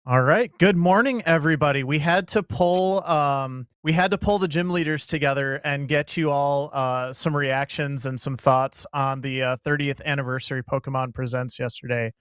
All right. Good morning, everybody. We had to pull the gym leaders together and get you all some reactions and some thoughts on the 30th anniversary Pokemon Presents yesterday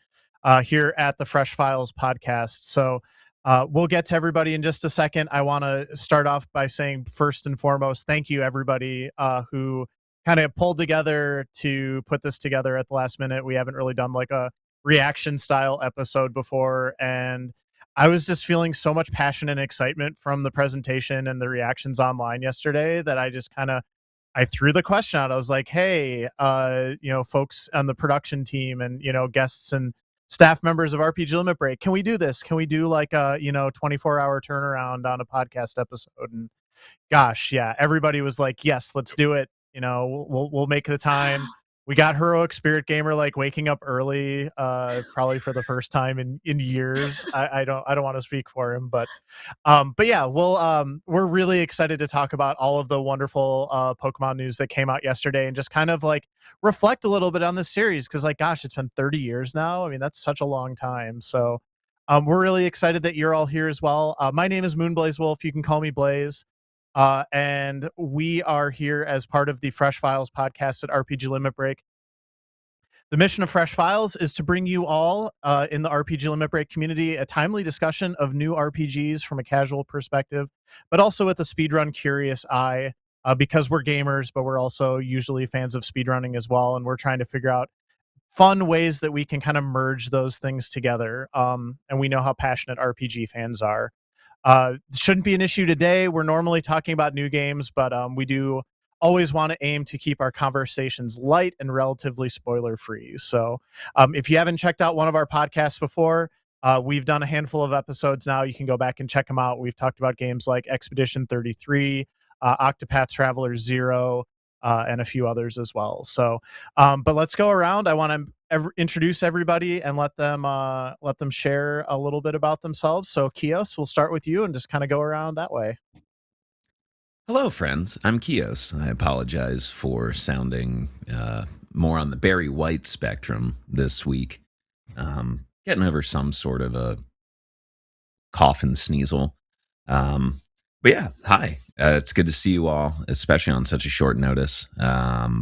here at the Fresh Files podcast. So we'll get to everybody in just a second. I want to start off by saying, first and foremost, thank you everybody who kind of pulled together to put this together at the last minute. We haven't really done like a reaction style episode before, and I was just feeling so much passion and excitement from the presentation and the reactions online yesterday that I just kind of I threw the question out. I was like, "Hey, folks on the production team and guests and staff members of RPG Limit Break, can we do this? Can we do like a 24-hour turnaround on a podcast episode?" And gosh, yeah, everybody was like, "Yes, let's do it. We'll make the time." We got Heroic Spirit Gamer like waking up early, probably for the first time in years. I don't want to speak for him, but yeah, we're really excited to talk about all of the wonderful Pokemon news that came out yesterday and just kind of like reflect a little bit on this series because, like, gosh, it's been 30 years now. I mean, that's such a long time. So we're really excited that you're all here as well. My name is moonblazewolf. You can call me Blaze. And we are here as part of the Fresh Files podcast at RPG Limit Break. The mission of Fresh Files is to bring you all in the RPG Limit Break community a timely discussion of new RPGs from a casual perspective, but also with a speedrun curious eye, because we're gamers, but we're also usually fans of speedrunning as well. And we're trying to figure out fun ways that we can kind of merge those things together. And we know how passionate RPG fans are. Shouldn't be an issue today. We're normally talking about new games, but we do always want to aim to keep our conversations light and relatively spoiler free. So if you haven't checked out one of our podcasts before, we've done a handful of episodes now. You can go back and check them out. We've talked about games like Expedition 33, Octopath Traveler 0, and a few others as well. So, but let's go around. I want to introduce everybody and let them share a little bit about themselves. So Kios, we'll start with you and just kind of go around that way. Hello, friends. I'm Kios. I apologize for sounding more on the Barry White spectrum this week. Getting over some sort of a cough and sneasel. But yeah, hi. It's good to see you all, especially on such a short notice. Yeah,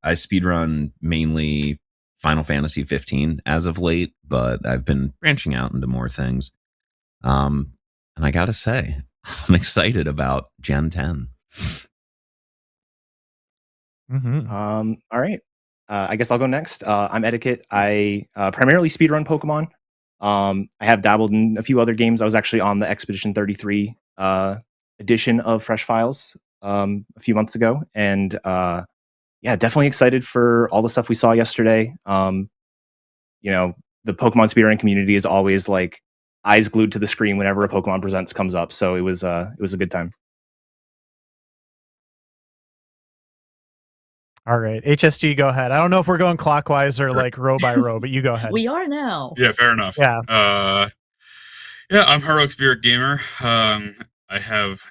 I speedrun mainly Final Fantasy 15 as of late, but I've been branching out into more things. And I gotta say, I'm excited about Gen 10. Mm-hmm. All right. I guess I'll go next. I'm Etiquette. I primarily speedrun Pokemon. I have dabbled in a few other games. I was actually on the Expedition 33 edition of Fresh Files a few months ago. And yeah, definitely excited for all the stuff we saw yesterday. The Pokemon speedrunning community is always like eyes glued to the screen whenever a Pokemon Presents comes up. So it was a good time. All right, HSG, go ahead. I don't know if we're going clockwise or like row by row, but you go ahead. We are now. Yeah, fair enough. Yeah. I'm Heroic Spirit Gamer. I've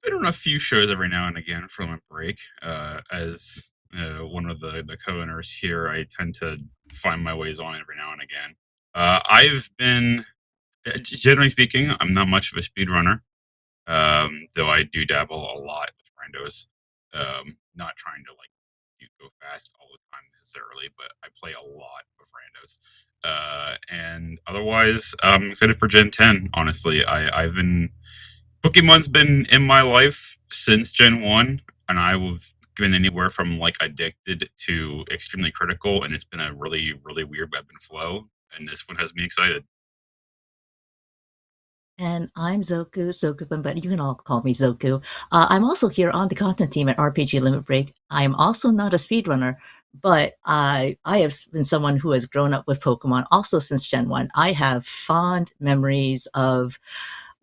been on a few shows every now and again for Limit Break. As one of the co-owners here, I tend to find my ways on every now and again. I've been, generally speaking, I'm not much of a speedrunner, though I do dabble a lot with randos. Not trying to like go fast all the time necessarily, but I play a lot of randos. And otherwise, I'm excited for Gen 10. Honestly, I've been Pokemon's been in my life since Gen 1, and I've been anywhere from like addicted to extremely critical, and it's been a really, really weird ebb and flow. And this one has me excited. And I'm Zoku, but you can all call me Zoku. I'm also here on the content team at RPG Limit Break. I'm also not a speedrunner, but I have been someone who has grown up with Pokemon also since Gen 1. I have fond memories of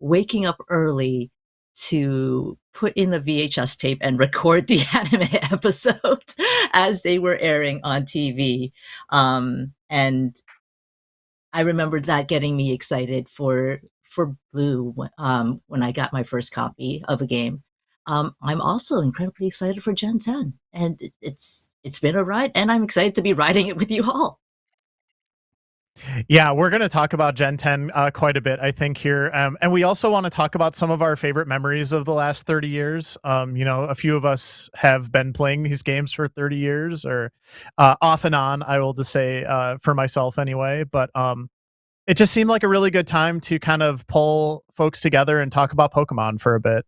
waking up early to put in the VHS tape and record the anime episodes as they were airing on TV. And I remember that getting me excited for Blue when I got my first copy of a game. I'm also incredibly excited for Gen 10, and it's been a ride, and I'm excited to be riding it with you all. Yeah, we're going to talk about Gen 10 quite a bit, I think, here. And we also want to talk about some of our favorite memories of the last 30 years. A few of us have been playing these games for 30 years, or off and on, I will just say, for myself anyway. But it just seemed like a really good time to kind of pull folks together and talk about Pokemon for a bit.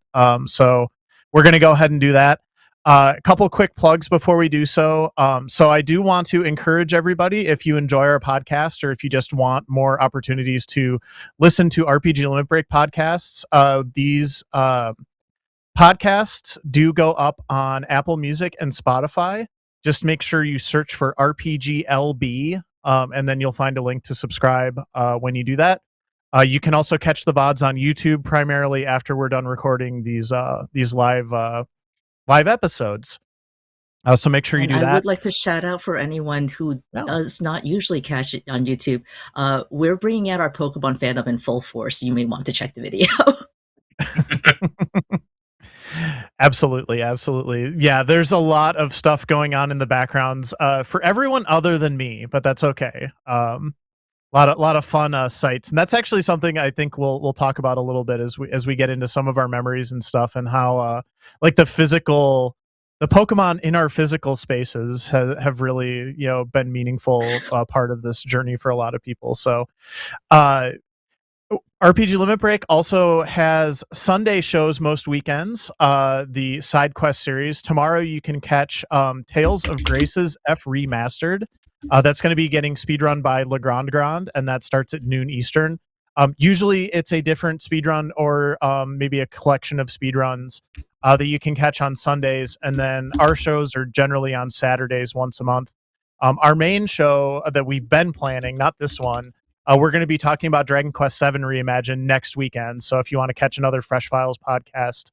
So we're going to go ahead and do that. A couple quick plugs before we do so. So I do want to encourage everybody, if you enjoy our podcast or if you just want more opportunities to listen to RPG Limit Break podcasts, these podcasts do go up on Apple Music and Spotify. Just make sure you search for RPGLB, and then you'll find a link to subscribe when you do that. You can also catch the VODs on YouTube primarily after we're done recording these live episodes. So make sure you And do I that. would like to shout out for anyone who does not usually catch it on YouTube. We're bringing out our Pokemon fandom in full force. You may want to check the video. Absolutely. Yeah, there's a lot of stuff going on in the backgrounds for everyone other than me, but that's okay. Lot of fun sites, and that's actually something I think we'll talk about a little bit as we get into some of our memories and stuff, and how like the Pokemon in our physical spaces have really been meaningful part of this journey for a lot of people. So RPG Limit Break also has Sunday shows most weekends. The side quest series. Tomorrow you can catch Tales of Grace's F Remastered. That's going to be getting speedrun by Legrand Grand, and that starts at noon Eastern. Usually it's a different speedrun or maybe a collection of speedruns that you can catch on Sundays, and then our shows are generally on Saturdays once a month. Our main show that we've been planning, not this one, we're going to be talking about Dragon Quest VII Reimagined next weekend. So if you want to catch another Fresh Files podcast,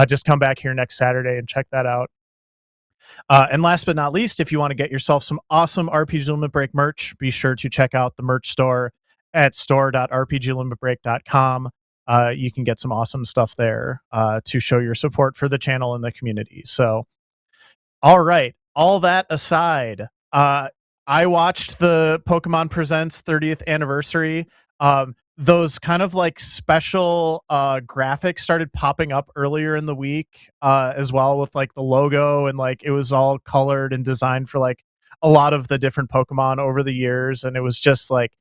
just come back here next Saturday and check that out. And last but not least, if you want to get yourself some awesome RPG Limit Break merch, be sure to check out the merch store at store.rpglimitbreak.com. You can get some awesome stuff there to show your support for the channel and the community. So, all right, all that aside, I watched the Pokemon Presents 30th anniversary. Those kind of like special graphics started popping up earlier in the week as well, with like the logo, and like it was all colored and designed for like a lot of the different Pokemon over the years, and it was just like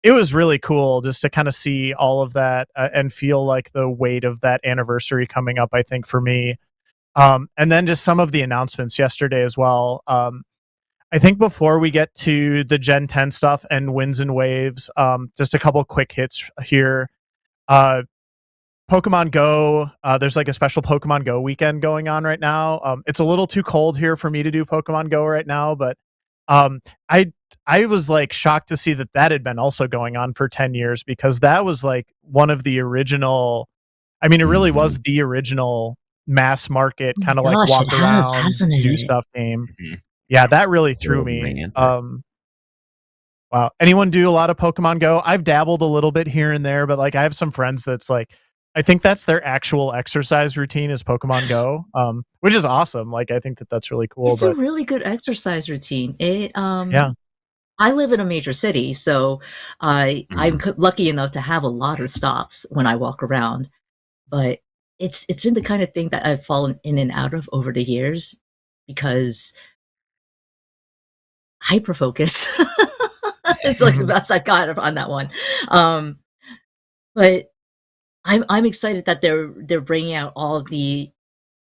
it was really cool just to kind of see all of that and feel like the weight of that anniversary coming up, I think, for me. And then just some of the announcements yesterday as well. I think before we get to the Gen 10 stuff and wins and waves, just a couple quick hits here. Pokemon Go, there's like a special Pokemon Go weekend going on right now. It's a little too cold here for me to do Pokemon Go right now, but I was like shocked to see that had been also going on for 10 years, because that was like one of the original, I mean, it really was the original mass market kind of like Gosh, walk it has, around, hasn't do it? stuff game. Mhm. Yeah, that really threw So me. romantic. Wow. Anyone do a lot of Pokemon Go? I've dabbled a little bit here and there, but like I have some friends that's like, I think that's their actual exercise routine is Pokemon Go, which is awesome. Like I think that's really cool. It's a But really good exercise routine. yeah. I live in a major city, so I'm lucky enough to have a lot of stops when I walk around. But it's been the kind of thing that I've fallen in and out of over the years, because hyper focus. It's like the best I've got on that one. But I'm excited that they're bringing out all the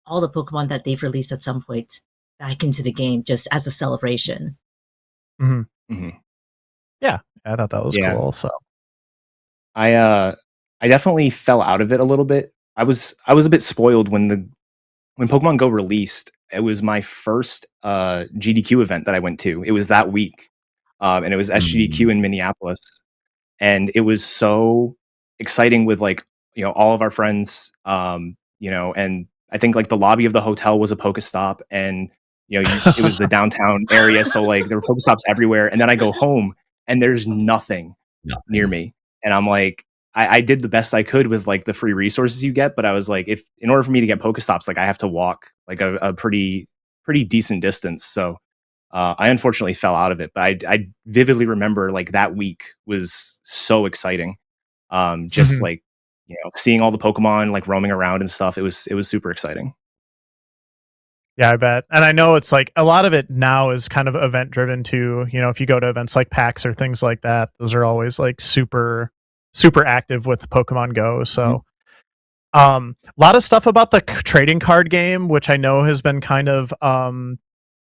Pokemon that they've released at some point back into the game, just as a celebration. Yeah, I thought that was cool. So I definitely fell out of it a little bit. I was a bit spoiled when Pokemon Go released. It was my first GDQ event that I went to. It was that week, and it was SGDQ in Minneapolis, and it was so exciting with like all of our friends, and I think like the lobby of the hotel was a Pokestop, and it was the downtown area, so like there were Pokestops everywhere. And then I go home and there's nothing near me, and I'm like, I did the best I could with like the free resources you get, but I was like, if in order for me to get Pokestops, like I have to walk like a pretty decent distance. So I unfortunately fell out of it, but I vividly remember like that week was so exciting. Just Mhm. like seeing all the Pokemon like roaming around and stuff. It was super exciting. Yeah, I bet. And I know it's like a lot of it now is kind of event driven too. If you go to events like PAX or things like that, those are always like super, super active with Pokemon Go. So, a lot of stuff about the trading card game, which I know has been kind of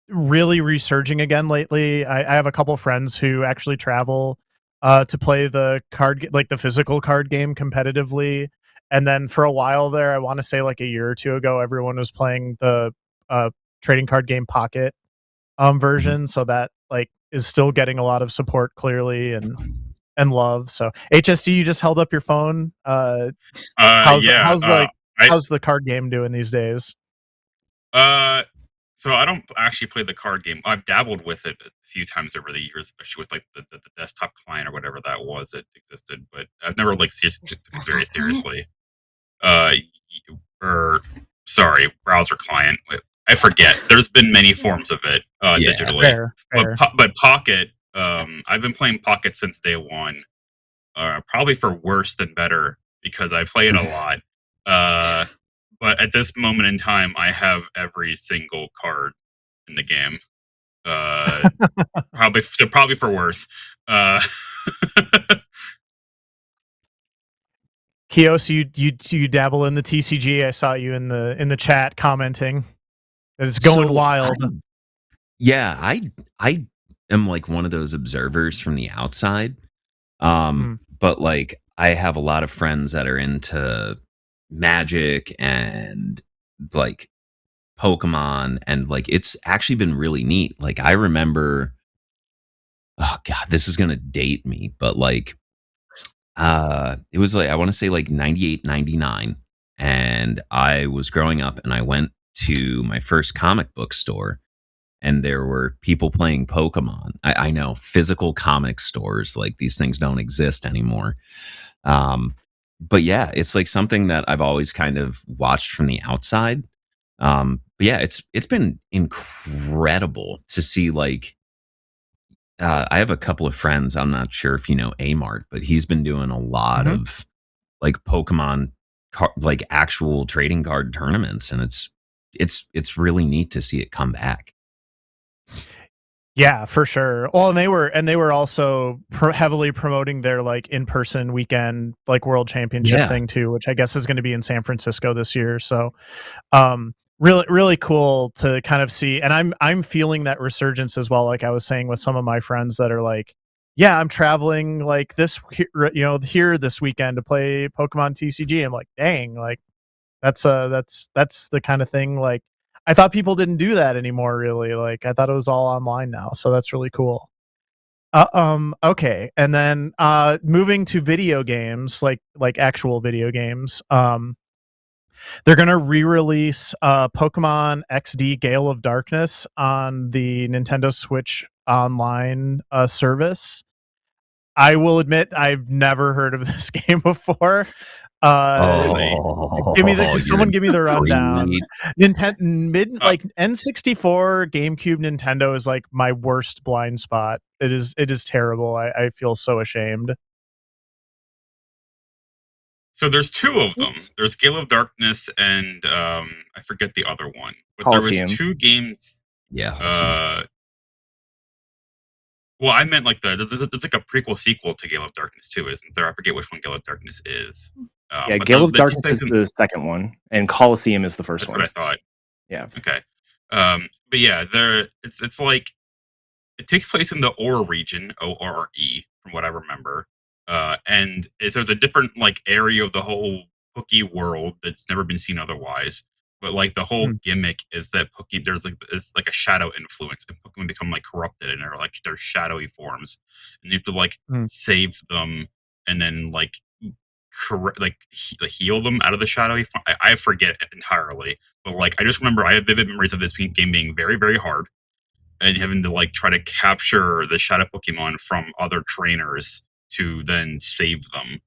really resurging again lately. I have a couple friends who actually travel to play like the physical card game competitively. And then for a while there, I want to say like a year or two ago, everyone was playing the uh, trading card game Pocket Mhm. version. So that like is still getting a lot of support clearly and love. So HSD, you just held up your phone. How's Yeah. how's like I how's the card game doing these days? uh, so I don't actually play the card game. I've dabbled with it a few times over the years, especially with like the desktop client or whatever that was that existed. But I've never like seriously There's took it very desktop client. seriously. Or sorry, browser client. I forget. There's been many forms of it Yeah. digitally, Fair, but fair. but Pocket. Yes. I've been playing Pocket since day one. Probably for worse than better because I play it a lot. Uh, but at this moment in time, I have every single card in the game. Uh, probably for worse. Uh, Kios, you dabble in the TCG. I saw you in the chat commenting that it's going So wild. I am like one of those observers from the outside. Mm, But like I have a lot of friends that are into Magic and like Pokemon, and like it's actually been really neat. Like I remember, oh god, this is gonna date me, but like it was like I want to say like 98, 99, and I was growing up and I went to my first comic book store and there were people playing Pokemon. I know physical comic stores, like these things don't exist anymore. Um, but yeah, it's like something that I've always kind of watched from the outside. But yeah, it's been incredible to see like I have a couple of friends. I'm not sure if you know Amart, but he's been doing a lot mhm. of like Pokemon, like actual trading card tournaments, and it's really neat to see it come back. Yeah, for sure. Well, and they were also heavily promoting their like in person weekend like world championship Yeah. thing too, which I guess is going to be in San Francisco this year. So, really cool to kind of see, and I'm feeling that resurgence as well. Like I was saying with some of my friends that are like, yeah, I'm traveling like here this weekend to play Pokemon TCG. I'm like, dang, like that's the kind of thing like I thought people didn't do that anymore really. Like I thought it was all online now. So that's really cool. Okay. And then moving to video games, like actual video games. They're going to re-release Pokemon XD Gale of Darkness on the Nintendo Switch online service. I will admit I've never heard of this game before. Uh really? Oh, you're Someone in give me for the a rundown. treat. Nintendo mid Uh, like N64, GameCube, Nintendo is like my worst blind spot. It is terrible. I feel so ashamed. so there's two of them. It's There's Gale of Darkness and I forget the other one. But there was Coliseum. two games. Yeah, Halsey. Uh, well, I meant like there's like a prequel sequel to Gale of Darkness too, isn't there? I forget which one Gale of Darkness is. Yeah, But Gale of the take Darkness place is in the second one, and Coliseum is the first that's what I one. thought. Yeah. Okay. But yeah, there it's like it takes place in the Ore region, ORE, from what I remember. There's a different like area of the whole Pookie world that's never been seen otherwise. But like the whole Mm, gimmick is that Pookie there's like it's like a shadow influence, and Pokemon become like corrupted and they're shadowy forms, and you have to like mm, save them and then like heal them out of the shadowy form. I forget entirely, but like I just remember I have vivid memories of this game being very very hard and having to like try to capture the shadow Pokemon from other trainers to then save them,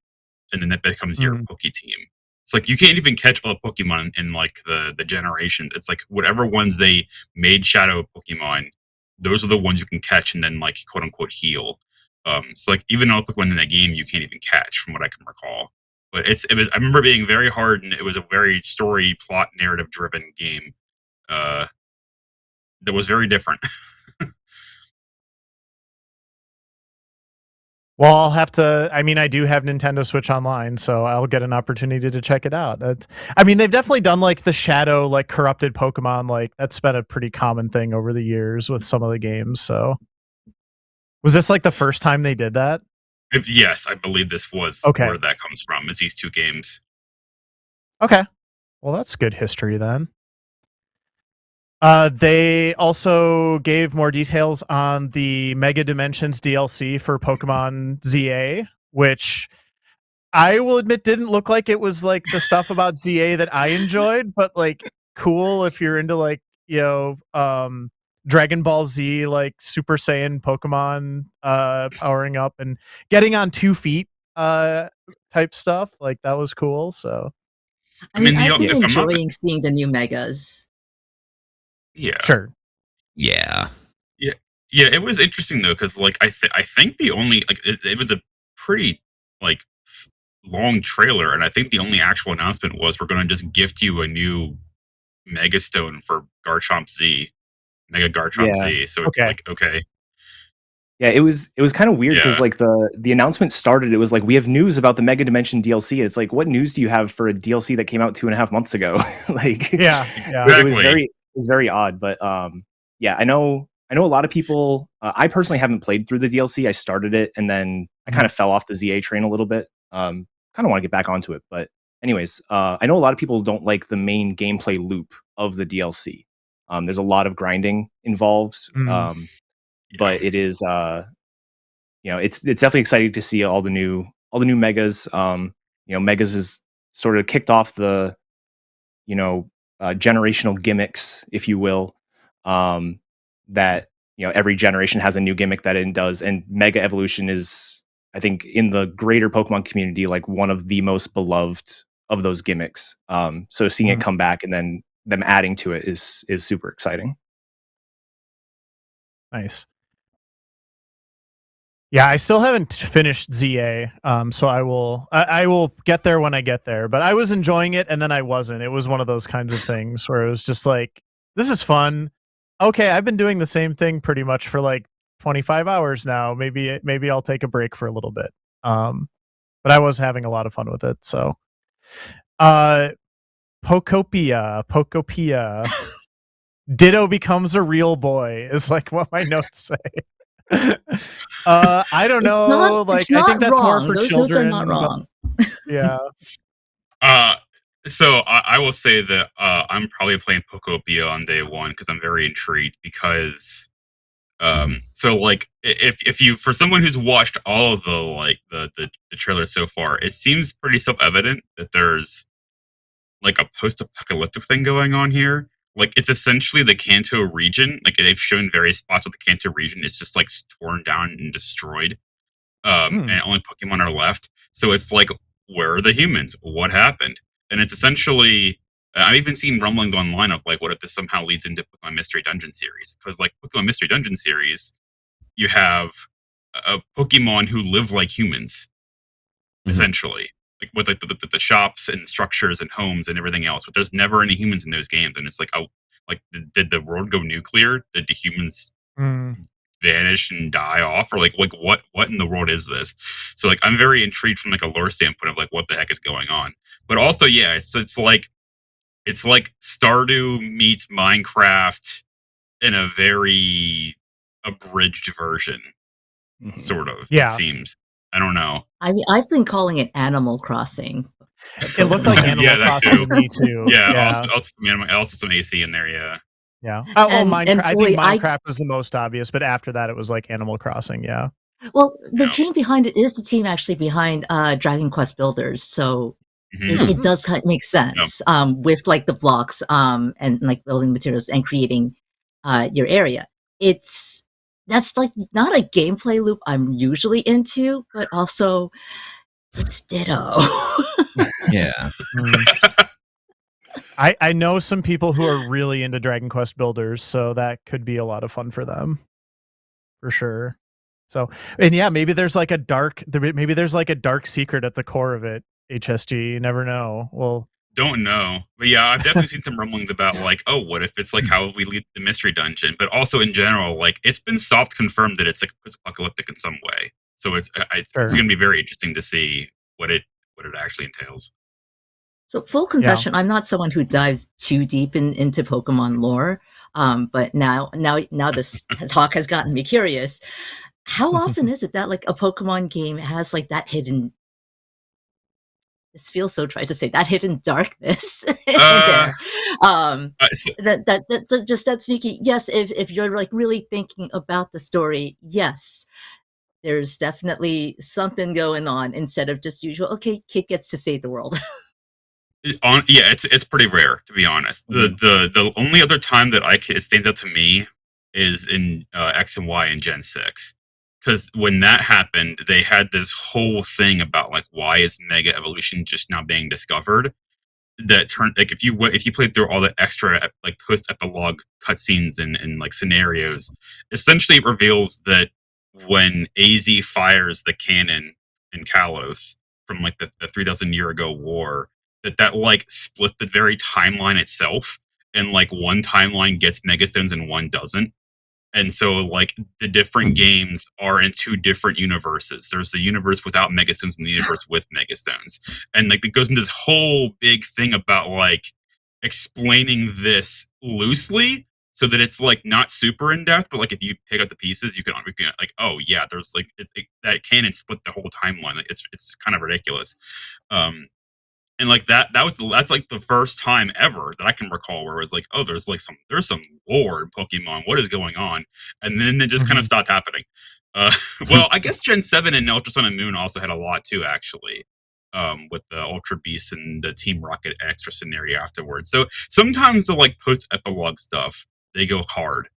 and then that becomes your mm. Poke team. It's like you can't even catch all the Pokemon in like the generations. It's like whatever ones they made shadow Pokemon, those are the ones you can catch and then like quote unquote heal. So like even though Pokemon in that game you can't even catch, from what I can recall. But I remember it being very hard, and it was a very story plot narrative driven game. That was very different. Well, I'll have to. I mean, I do have Nintendo Switch Online, so I'll get an opportunity to check it out. I mean, they've definitely done like the shadow, like corrupted Pokemon. Like that's been a pretty common thing over the years with some of the games. So, was this like the first time they did that? Yes, I believe this was Okay. where that comes from. Is these two games? Okay. Well, that's good history then. They also gave more details on the Mega Dimensions DLC for Pokemon ZA, which I will admit didn't look like it was like the stuff about ZA that I enjoyed, but like cool if you're into like, Dragon Ball Z, like Super Saiyan Pokemon powering up and getting on 2 feet type stuff. Like that was cool. So I mean, mean, I've been if I'm not enjoying seeing the new megas. yeah. sure. Yeah. Yeah, it was interesting though, because like I think the only like it was a pretty like long trailer, and I think the only actual announcement was we're going to just gift you a new Mega Stone for Garchomp Z, Mega Garchomp Yeah. Z. So it's Okay. like okay, Yeah, it was kind of weird because Yeah. like the announcement started. It was like we have news about the Mega Dimension DLC. It's like, what news do you have for a DLC that came out 2.5 months ago? Like, Yeah. Yeah. it was Exactly. very odd. But yeah, I know a lot of people. I personally haven't played through the DLC. I started it and then I kind of fell off the ZA train a little bit. Kind of want to get back onto it, but anyways, I know a lot of people don't like the main gameplay loop of the DLC. There's a lot of grinding involved. Mm. But it is it's definitely exciting to see all the new megas. Megas is sort of kicked off the generational gimmicks, if you will. That every generation has a new gimmick that it does, and Mega Evolution is, I think, in the greater Pokemon community, like one of the most beloved of those gimmicks. So seeing it come back and then them adding to it is super exciting. Nice. Yeah, I still haven't finished ZA, so I will get there when I get there. But I was enjoying it, and then I wasn't. It was one of those kinds of things where it was just like, this is fun. Okay, I've been doing the same thing pretty much for like 25 hours now. Maybe I'll take a break for a little bit. But I was having a lot of fun with it. So, Pokopia. Ditto becomes a real boy is like what my notes say. I don't know. It's I not think that's more wrong. for Those children. notes are not but- wrong. yeah. So I will say that I'm probably playing Pokopia on day one because I'm very intrigued because so like if you, for someone who's watched all of the trailers so far, it seems pretty self-evident that there's like a post-apocalyptic thing going on here. Like it's essentially the Kanto region. Like they've shown various spots of the Kanto region is just like torn down and destroyed. And only Pokemon are left. So it's like, where are the humans? What happened? And it's essentially, I've even seen rumblings online of like, what if this somehow leads into Pokemon Mystery Dungeon series? Because like Pokemon Mystery Dungeon series, you have a Pokemon who live like humans, essentially, like with like the shops and structures and homes and everything else. But there's never any humans in those games, and it's like, oh, like did the world go nuclear? Did the humans vanish and die off, or like what in the world is this? So like I'm very intrigued from like a lore standpoint of like what the heck is going on. But also, yeah, it's like Stardew meets Minecraft in a very abridged version, sort of. Yeah. It seems. I don't know. I mean, I've been calling it Animal Crossing. It looked like Animal Yeah, that Crossing too. to me too. Yeah, also some AC in there. Yeah. Yeah. Oh, And Minecraft. I fully, think Minecraft was the most obvious, but after that, it was like Animal Crossing. Yeah. Well, the Yeah. team behind it is the team actually behind Dragon Quest Builders, so it does kind of make sense with like the blocks and like building materials and creating your area. That's like not a gameplay loop I'm usually into, but also it's Ditto. Yeah. I know some people who are really into Dragon Quest Builders, so that could be a lot of fun for them. for sure. So, and yeah, maybe there's like a dark secret at the core of it. HSG, you never know. Well, Don't know, but yeah, I've definitely seen some rumblings about like, oh, what if it's like how we lead the mystery dungeon? But also in general, like it's been soft confirmed that it's like apocalyptic in some way. So it's sure. going to be very interesting to see what it actually entails. So, full Yeah. confession, I'm not someone who dives too deep into Pokemon lore. But now this talk has gotten me curious. How often is it that like a Pokemon game has like that hidden? This feels so trite to say that hidden darkness in Uh, there. Um, so, that's just that sneaky. Yes, if you're like really thinking about the story, yes, there's definitely something going on instead of just usual. Okay, kid gets to save the world. yeah, it's pretty rare to be honest. Mhm. The only other time that it stands out to me is in X and Y in Gen 6. Because when that happened, they had this whole thing about like why is Mega Evolution just now being discovered, that turned like if you played through all the extra like post epilogue cutscenes and like scenarios, essentially it reveals that when AZ fires the cannon in Kalos from like the 3,000 year ago war, that like split the very timeline itself, and like one timeline gets megastones and one doesn't. And so, like, the different games are in two different universes. There's the universe without Megastones and the universe with Megastones. And, like, it goes into this whole big thing about, like, explaining this loosely so that it's, like, not super in depth. But, like, if you pick up the pieces, you can, like, oh, yeah, there's, like, that canon split the whole timeline. Like, it's kind of ridiculous. Um, and like that's like the first time ever that I can recall where it was like, oh, there's some lore in Pokemon. What is going on? And then it just kind of Mhm. stopped happening. Uh, well, I guess Gen 7 and Ultra Sun and Moon also had a lot too, actually. With the Ultra Beast and the Team Rocket extra scenario afterwards. So sometimes the like post epilogue stuff, they go hard.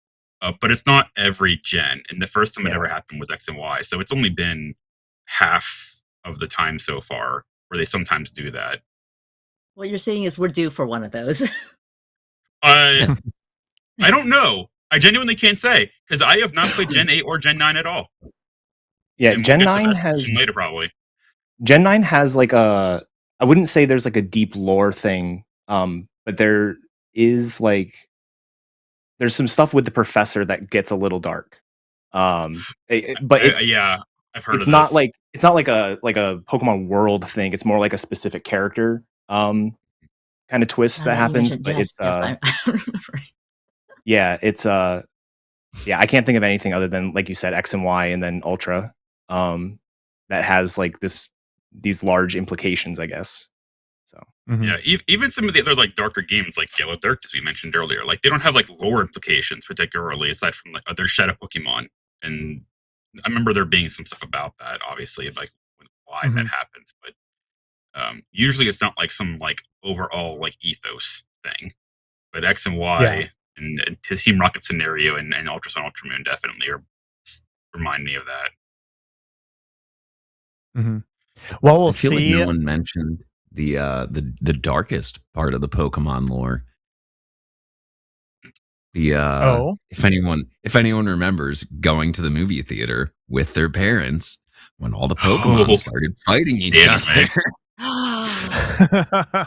But it's not every gen. And the first time it Yeah. ever happened was X and Y. So it's only been half of the time so far where they sometimes do that. What you're saying is we're due for one of those. Uh, I don't know. I genuinely can't say because I have not played Gen 8 or Gen 9 at all, Yeah, and we'll Gen get to 9 that has discussion later probably. Gen 9 has like a I wouldn't say there's like a deep lore thing, but there is like there's some stuff with the professor that gets a little dark. But Yeah, I've heard it's of not this. like a Pokemon world thing. It's more like a specific character kind of twist Now that that you happens. mentioned, But yes, it's yes, I remember. yeah, it's yeah, I can't think of anything other than like you said, X and Y and then Ultra, that has like these large implications, I guess. So Yeah, Mhm. even some of the other like darker games, like Yellow Dirt, as we mentioned earlier, like they don't have like lore implications particularly, aside from like other Shadow Pokemon. And I remember there being some stuff about that, obviously, like why that Mhm. happens. But usually it's not like some like overall like ethos thing. But X and Yeah. Y and Team Rocket scenario and Ultra Sun Ultra Moon definitely remind me of that. Mhm. Well, I we'll feel like no see. one mentioned the darkest part of the Pokemon lore. The Oh. if anyone remembers going to the movie theater with their parents when all the Pokemon Oh, started fighting the each other. anime.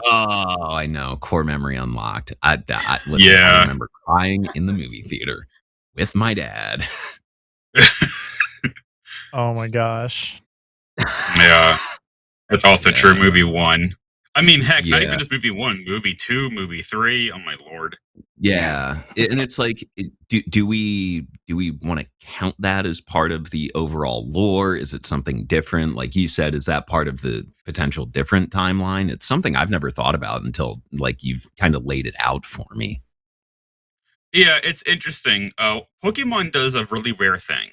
Oh, I know. Core memory unlocked. Listen, I Yeah. remember crying in the movie theater with my dad. Oh my gosh. Yeah. That's also true. Yeah. Movie one. I mean, heck, not even Yeah. just movie one, movie two, movie three. Oh my lord. Yeah. And it's like do we want to count that as part of the overall lore? Is it something different? Like you said, is that part of the potential different timeline? It's something I've never thought about until like you've kind of laid it out for me. Yeah, it's interesting. Pokemon does a really rare thing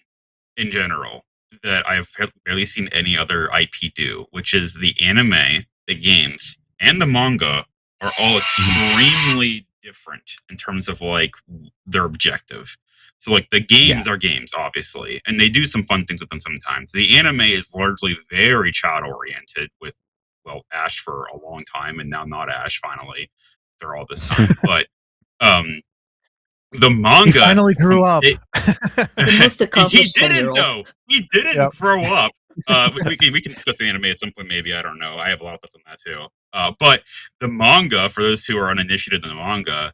in general that I've barely seen any other IP do, which is the anime, the games, and the manga are all Mhm. extremely different in terms of like their objective. So like the yeah, games are games, obviously, and they do some fun things with them sometimes. The anime is largely very child oriented with well, Ash for a long time and now not Ash finally after all this time. But um the manga. He finally grew up. The most he accomplished didn't 10-year-old. though. He didn't Yep. grow up. We can discuss the anime at some point. Maybe I don't know. I have a lot of thoughts on that too. But the manga, for those who are uninitiated in the manga,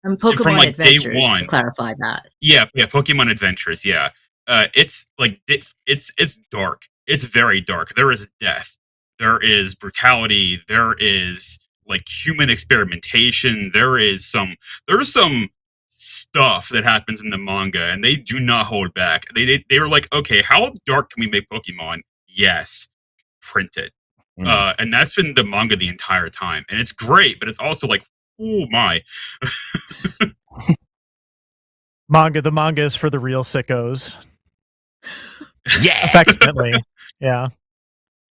And Pokemon from like day Adventures, to one, clarify that. yeah, Pokemon Adventures, yeah. It's like it's dark. It's very dark. There is death. There is brutality. There is like human experimentation. There's some stuff that happens in the manga, and they do not hold back. They were like, okay, how dark can we make Pokemon? Yes, print it. And that's been the manga the entire time, and it's great, but it's also like, oh my. The manga is for the real sickos. Yeah. Affectionately. Yeah.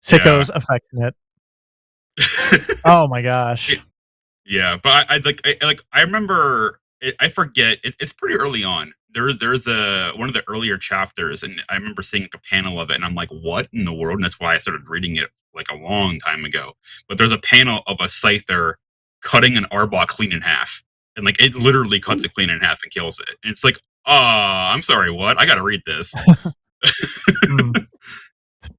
Sickos affectionate. Oh my gosh. Yeah, but I remember I forget it's pretty early on. There's a one of the earlier chapters, and I remember seeing like a panel of it, and I'm like, what in the world? And that's why I started reading it like a long time ago. But there's a panel of a Scyther cutting an Arbok clean in half, and like it literally cuts it clean in half and kills it. And it's like, I'm sorry, what? I gotta read this.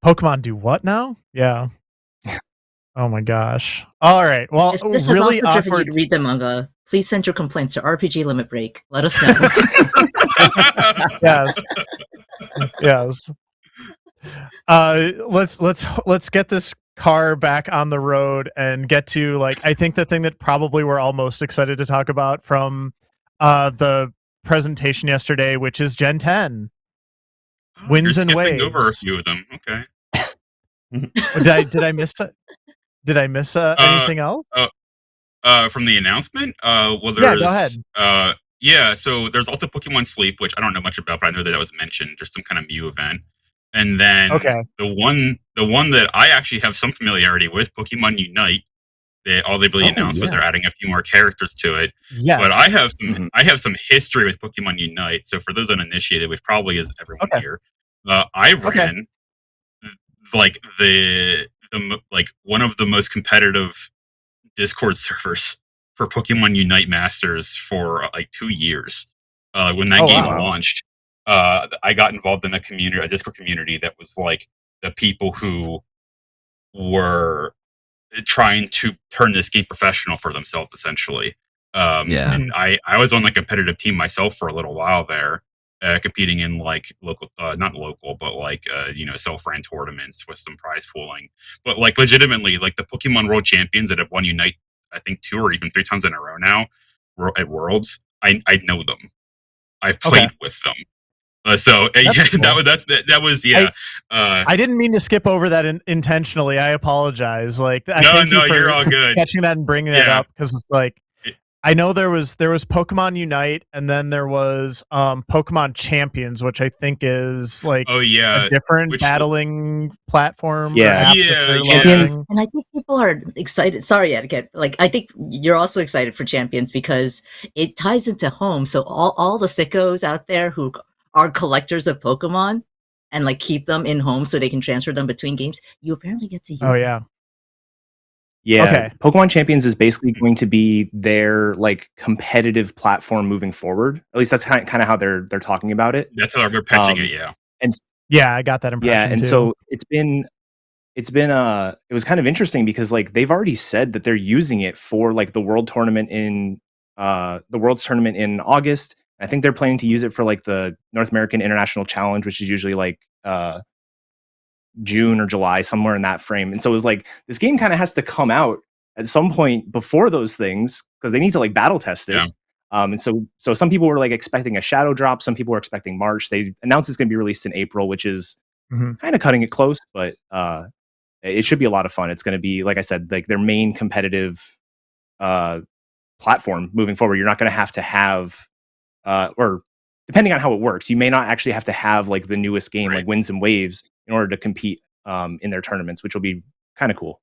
Pokemon do what now? Yeah. Oh my gosh. All right. Well, If this really has also driven you awkward. to read the manga, please send your complaints to RPG Limit Break. Let us know. Yes. Yes. Let's get this car back on the road and get to, like, I think the thing that probably we're all most excited to talk about from the presentation yesterday, which is Gen 10. Winds You're and skipping over a waves. few of them. Okay. Did I miss it? Did I miss anything else? From the announcement, well, Yeah, there's go ahead. yeah, so there's also Pokemon Sleep, which I don't know much about, but I know that was mentioned. There's some kind of Mew event, and then Okay. the one that I actually have some familiarity with, Pokemon Unite. All they really announced was they're adding a few more characters to it. Yes. But I have some history with Pokemon Unite. So for those uninitiated, which probably is everyone here, I ran like like one of the most competitive Discord servers for Pokemon Unite Masters for like 2 years. When that game launched, I got involved in a Discord community that was like the people who were trying to turn this game professional for themselves, essentially. And I was on the competitive team myself for a little while there, competing in like local, not local, but like self-ran tournaments with some prize pooling. But like legitimately, like the Pokemon World Champions that have won Unite, I think 2 or even 3 times in a row now, at Worlds, I know them. I've played with them. So yeah, cool. that was yeah. I didn't mean to skip over that intentionally. I apologize. Like, thank you for you're all good. catching that and bringing that up, because it's like, I know there was Pokemon Unite, and then there was Pokemon Champions, which I think is like a different battling platform. Yeah. And I think people are excited. Sorry, Etiquette. Like, I think you're also excited for Champions because it ties into home. So all the sickos out there who are collectors of Pokemon and like keep them in home so they can transfer them between games, you apparently get to use them. Yeah. Okay. Pokemon Champions is basically going to be their like competitive platform moving forward. At least that's kind of how they're talking about it. That's how they're pitching it, yeah. And yeah, I got that impression. Yeah, and too. so it was kind of interesting because like they've already said that they're using it for like the World's tournament in August. I think they're planning to use it for like the North American International Challenge, which is usually like June or July, somewhere in that frame. And so it was like this game kind of has to come out at some point before those things because they need to like battle test it. Yeah. And so some people were like expecting a shadow drop. Some people were expecting March. They announced it's going to be released in April, which is kind of cutting it close, but it should be a lot of fun. It's going to be, like I said, like their main competitive platform moving forward. You're not going to have or depending on how it works, you may not actually have to have like the newest game, like Winds and Waves, in order to compete in their tournaments, which will be kind of cool.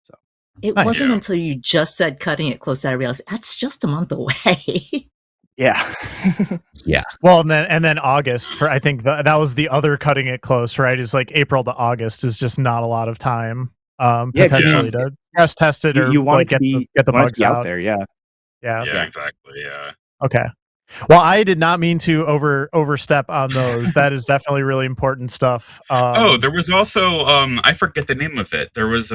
So it wasn't until you just said cutting it close that I realized that's just a month away. Yeah. Yeah. Well, and then August for, I think that was the other cutting it close, right? Is like April to August is just not a lot of time potentially to stress test it or you want like to get the bugs out there. Yeah. Yeah, exactly. Yeah. Okay. Well, I did not mean to overstep on those. That is definitely really important stuff. There was also I forget the name of it. There was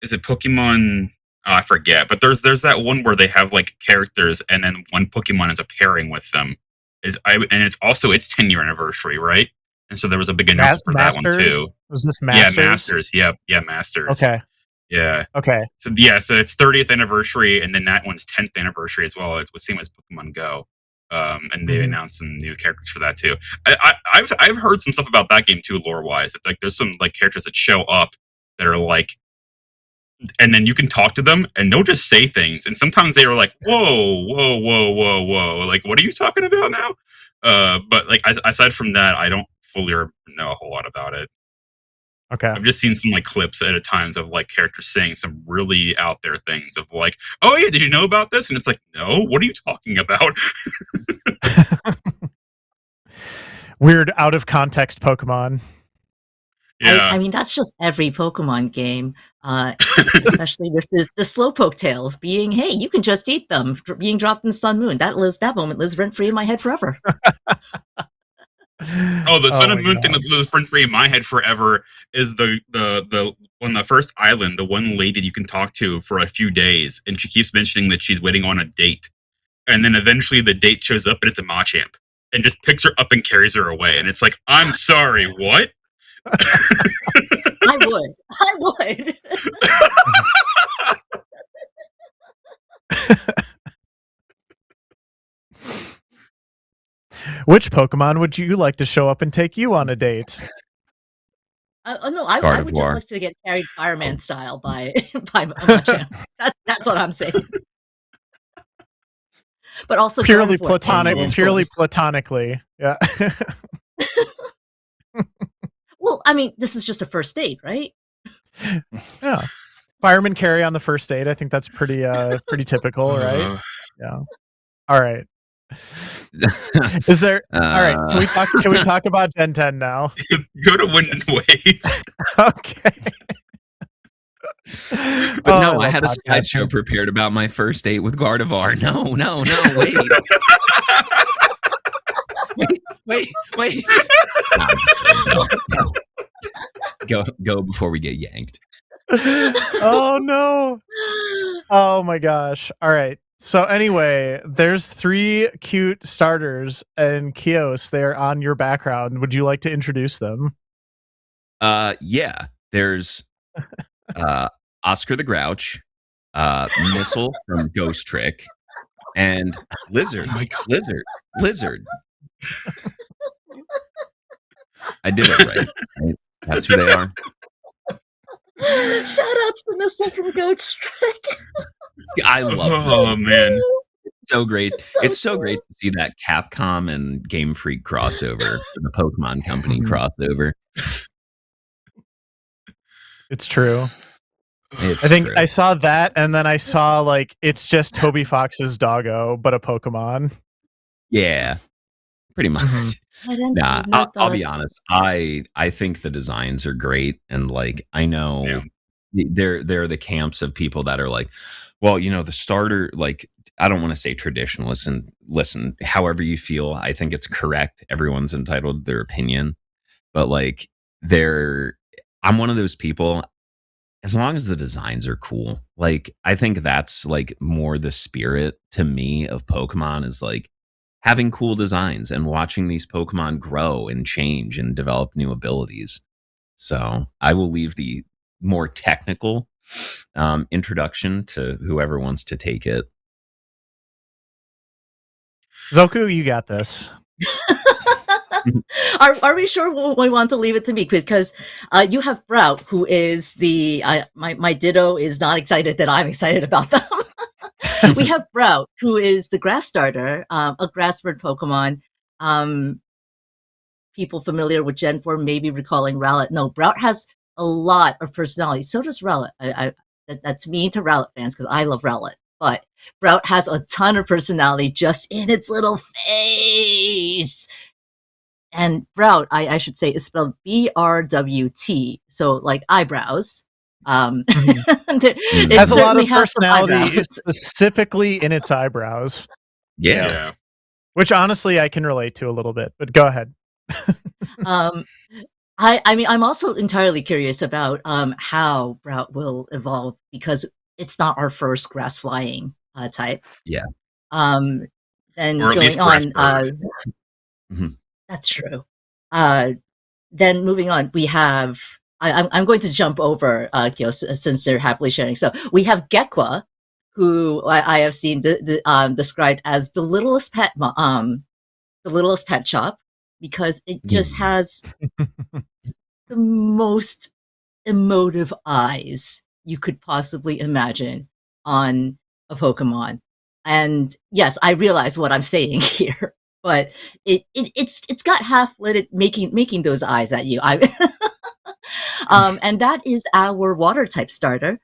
is it Pokemon? Oh, I forget. But there's that one where they have like characters, and then one Pokemon is a pairing with them. And it's also its 10-year anniversary, right? And so there was a big announcement for that one Masters? too. Was this Yeah, Masters? Masters. Yep, yeah, Masters. Okay. Yeah. Okay. So yeah, so it's 30th anniversary, and then that one's 10th anniversary as well. It's the same as Pokemon Go. And they announced some new characters for that too. I've heard some stuff about that game too, lore wise. It's like there's some like characters that show up that are like, and then you can talk to them, and they'll just say things. And sometimes they are like, "Whoa, whoa, whoa, whoa, whoa!" Like, what are you talking about now? But like aside from that, I don't fully know a whole lot about it. Okay. I've just seen some like clips at a times of like characters saying some really out there things of like, "Oh yeah, did you know about this?" And it's like, "No, what are you talking about?" Weird out of context Pokemon. Yeah. I mean, that's just every Pokemon game, especially with the Slowpoke tales being, hey, you can just eat them, being dropped in the Sun Moon. That moment lives rent free in my head forever. Oh, the Sun and my Moon God. thing that's lives free in my head forever is the on the first island, the one lady you can talk to for a few days, and she keeps mentioning that she's waiting on a date, and then eventually the date shows up and it's a Machamp, and just picks her up and carries her away, and it's like, I'm sorry, what? I would. Which Pokemon would you like to show up and take you on a date? No, I would just like to get carried fireman style by a Machamp. That's what I'm saying. But also purely Gardevoir, platonically. Yeah. Well, I mean, this is just a first date, right? Yeah. Fireman carry on the first date. I think that's pretty typical, right? Yeah. All right. Is there all right, can we talk about Gen 10 now? Go to Wind and Waves. Okay. But no, I had a slideshow prepared about my first date with Gardevoir. No, wait. wait. No. Go before we get yanked. Oh no. Oh my gosh. All right. So anyway, there's 3 cute starters and Kios. They're on your background. Would you like to introduce them? Yeah. There's Oscar the Grouch, Missile from Ghost Trick, and Lizard. Oh my God. Lizard. I did it right? That's who they are. Shout out to Missile from Ghost Trick. I love it. Oh man. So great. It's so cool. great to see that Capcom and Game Freak crossover, the Pokemon Company crossover. It's true. It's I think true. I saw that, and then I saw like it's just Toby Fox's doggo, but a Pokemon. Yeah, pretty much. Nah, I'll be honest. I think the designs are great, and like I know they're the camps of people that are like, well, you know, the starter. Like, I don't want to say traditional. Listen. However you feel, I think it's correct. Everyone's entitled to their opinion, but like, I'm one of those people. As long as the designs are cool, like I think that's like more the spirit to me of Pokemon is like having cool designs and watching these Pokemon grow and change and develop new abilities. So I will leave the more technical introduction to whoever wants to take it. Zoku, you got this. Are we sure we want to leave it to me? Because you have Sprout, who is the my Ditto is not excited that I'm excited about them. We have Sprout, who is the grass starter, a grass-bird Pokemon. People familiar with Gen 4 may be recalling Rowlet. No, Sprout has a lot of personality. So does Rowlet. That's mean to Rowlet fans because I love Rowlet. But Sprout has a ton of personality just in its little face. And Sprout, I should say, is spelled BRWT, so like eyebrows. It has a lot of personality specifically in its eyebrows. Yeah. Which honestly I can relate to a little bit, but go ahead. Um, I mean, I'm also entirely curious about how Brout will evolve because it's not our first grass flying type. Yeah. Then Or at least going grass on, bird. Mhm. that's true. Then moving on, we have. I'm going to jump over Kyo, since they're happily sharing. So we have Gekwa, who I have seen described as the littlest pet shop because it just Yeah. has the most emotive eyes you could possibly imagine on a Pokemon. And yes, I realize what I'm saying here, but it's got half-lit making those eyes at you. And that is our water type starter.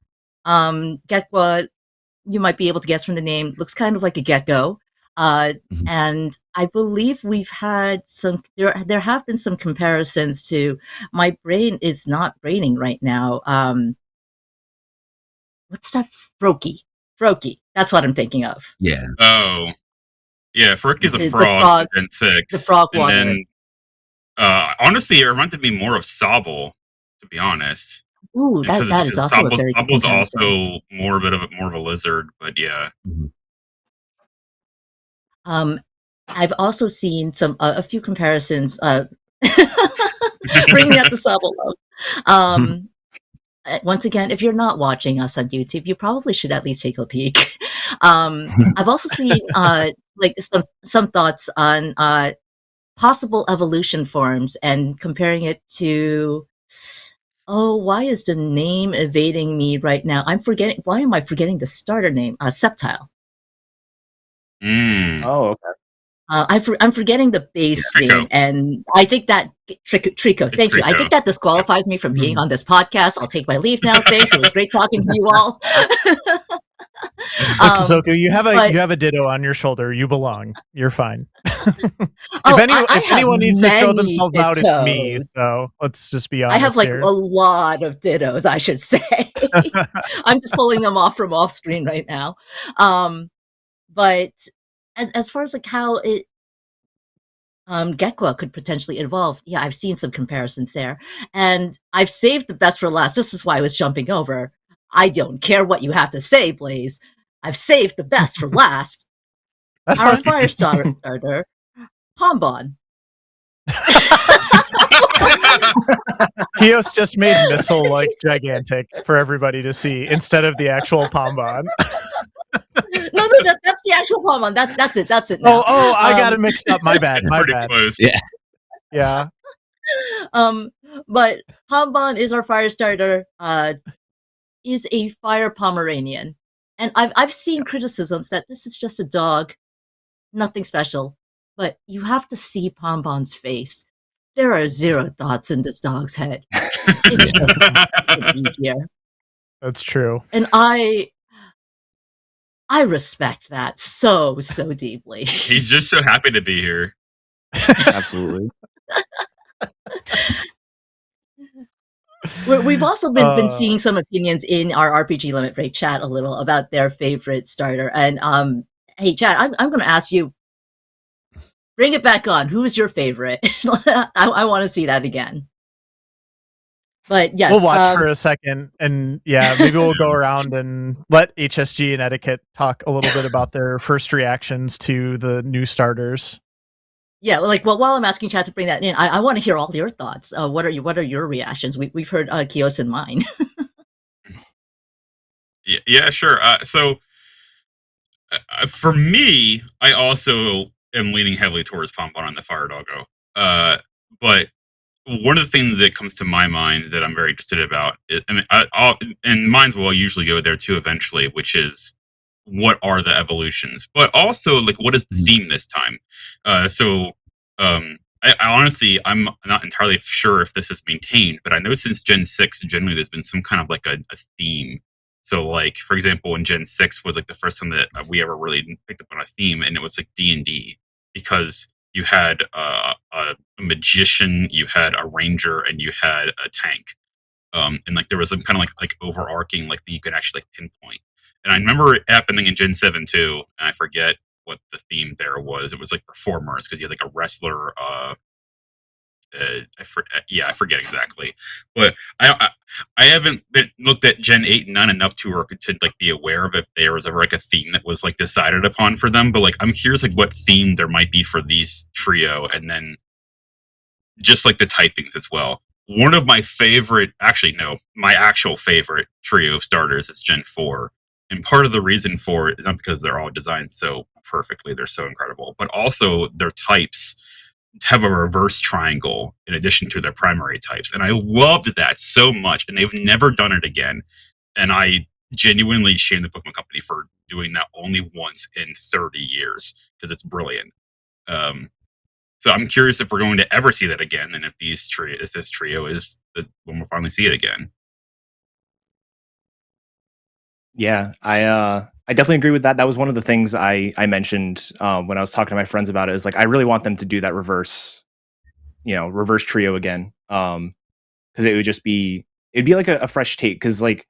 Gekwa, you might be able to guess from the name, looks kind of like a gecko. Mhm. And I believe we've had there have been some comparisons to, my brain is not braining right now. What's that? Froakie. Froakie. That's what I'm thinking of. Yeah. Oh, yeah. Furky's a The frog frog, in Gen the 6. frog And water. then, honestly, it reminded me more of Sobble, to be honest. Ooh, Because that is also a very good Sobble's comparison. also more of a lizard, but yeah. Mhm. Um, I've also seen a few comparisons. Bringing up the Sobble love. Um, Once again, if you're not watching us on YouTube, you probably should at least take a peek. I've also seen like some thoughts on possible evolution forms and comparing it to, oh, why is the name evading me right now? I'm forgetting. Why am I forgetting the starter name? Sceptile. Mm. Oh, okay. I'm forgetting the base Trico. name, and I think that Trico. It's Thank you. I Trico. think that disqualifies me from being on this podcast. I'll take my leave now. Thanks. It was great talking to you all. Look, Zoku, you have But a ditto on your shoulder. You belong. You're fine. oh, I If have anyone needs to show many themselves out, it's me. dittos. So let's just be I have honest like here. a lot of dittos, I should say. I'm just pulling them off from off screen right now. But as far as like how it Gekwa could potentially evolve, yeah, I've seen some comparisons there, and I've saved the best for last. This is why I was jumping over. I don't care what you have to say, Blaze. I've saved the best for last. That's Our fine. fire starter, Pombon. Kios just made Missile like gigantic for everybody to see instead of the actual Pombon. No, that's the actual Pombon. That's it. That's it now. I got it mixed up. My bad. It's My pretty bad. close. Yeah. Yeah. But Pombon is our fire starter. Is a fire Pomeranian, and I've seen criticisms that this is just a dog, nothing special. But you have to see Pombon's face. There are zero thoughts in this dog's head. It's just to be here, That's true. and I respect that so deeply. He's just so happy to be here. Absolutely. We've also been seeing some opinions in our RPG Limit Break chat a little about their favorite starter. And hey, Chad, I'm going to ask you, bring it back on. Who is your favorite? I want to see that again. But yes, we'll watch for a second, and yeah, maybe we'll go around and let HSG and Etiquette talk a little bit about their first reactions to the new starters. Yeah, well, while I'm asking chat to bring that in, I want to hear all your thoughts. What are your reactions? We've heard Kios and mine. Yeah, sure. For me, I also am leaning heavily towards Pompon on the Fire Doggo. But one of the things that comes to my mind that I'm very interested about, and mine's will usually go there too eventually, which is what are the evolutions, but also like what is the theme this time? I honestly, I'm not entirely sure if this is maintained, but I know since Gen 6, generally there's been some kind of like a theme. So, like for example, in Gen 6 was like the first time that we ever really picked up on a theme, and it was like D&D because you had a magician, you had a ranger, and you had a tank. And like there was some kind of like overarching like that you could actually like pinpoint. And I remember it happening in Gen 7 too, and I forget the theme there was. It was like performers because you had like a wrestler. I forget exactly, but I haven't looked at Gen 8 and 9 enough to like be aware of if there was ever like a theme that was like decided upon for them. But like I'm curious like what theme there might be for these trio, and then just like the typings as well. One of my favorite, actually no, my actual favorite trio of starters is Gen 4, and part of the reason for it is not because they're all designed so perfectly, they're so incredible, but also their types have a reverse triangle in addition to their primary types. And I loved that so much. And they've never done it again. And I genuinely shame the Pokemon Company for doing that only once in 30 years because it's brilliant. So I'm curious if we're going to ever see that again, and if this trio is when we'll finally see it again. Yeah, I definitely agree with that. That was one of the things I mentioned when I was talking to my friends about it. Is like I really want them to do that reverse trio again. Because it'd be like a fresh take. Because like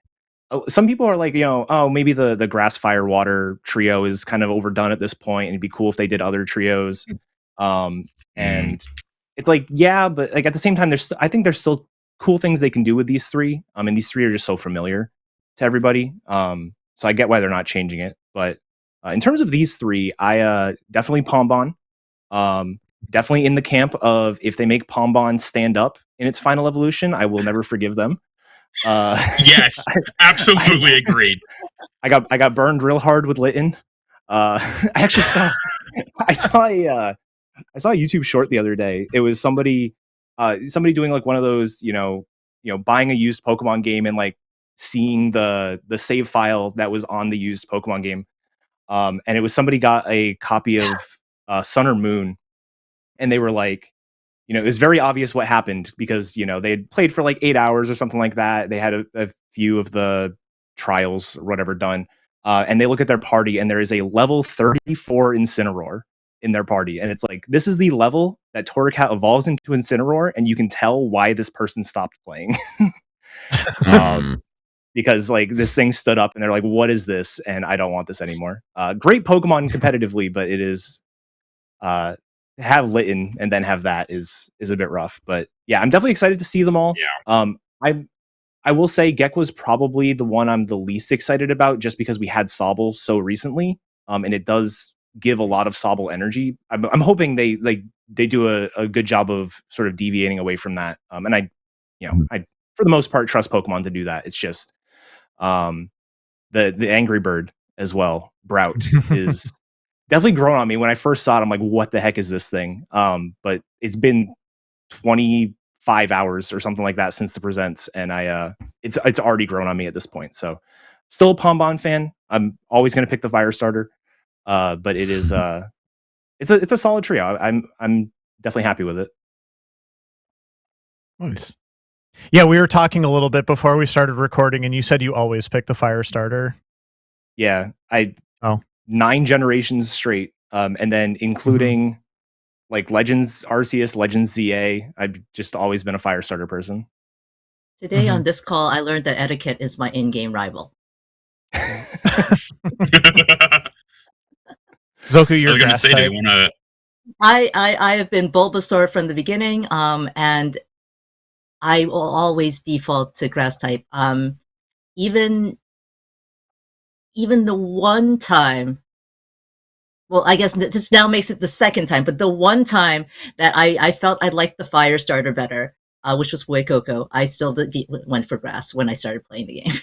some people are like, oh, maybe the grass, fire, water trio is kind of overdone at this point, and it'd be cool if they did other trios. And it's like, yeah, but like at the same time, I think there's still cool things they can do with these three. And these three are just so familiar to everybody. So I get why they're not changing it. But in terms of these three, I definitely Pombon. Definitely in the camp of if they make Pombon stand up in its final evolution, I will never forgive them. Yes, absolutely agreed. I got burned real hard with Litten. I actually saw a YouTube short the other day. It was somebody doing like one of those, buying a used Pokemon game and like seeing the save file that was on the used Pokemon game. And it was somebody got a copy of Sun or Moon, and they were like, it was very obvious what happened because, they had played for like 8 hours or something like that. They had a few of the trials or whatever done. And they look at their party and there is a level 34 Incineroar in their party. And it's like, this is the level that Torracat evolves into Incineroar, and you can tell why this person stopped playing. Because like this thing stood up and they're like, what is this? And I don't want this anymore. Great Pokemon competitively, but it is have Litten and then have that is a bit rough. But yeah, I'm definitely excited to see them all. Yeah. I will say Gekwa's probably the one I'm the least excited about just because we had Sobble so recently. And it does give a lot of Sobble energy. I'm hoping they do a good job of sort of deviating away from that. And I for the most part trust Pokemon to do that. It's just the Angry Bird as well, Brout, is definitely grown on me. When I first saw it, I'm like, what the heck is this thing? But it's been 25 hours or something like that since the presents, and it's already grown on me at this point. So still a Pombon fan. I'm always going to pick the fire starter. But it is it's a solid trio. I'm definitely happy with it. Nice. Yeah, we were talking a little bit before we started recording, and you said you always pick the fire starter. Yeah, 9 generations straight, and then including like Legends Arceus, Legends ZA. I've just always been a fire starter person. Today on this call, I learned that Etiquette is my in-game rival. Zoku, you're I was going to say, do you want to? I have been Bulbasaur from the beginning, and I will always default to grass type. Even the one time, well, I guess this now makes it the second time, but the one time that I felt I liked the fire starter better, which was Fuecoco, I still went for grass when I started playing the game.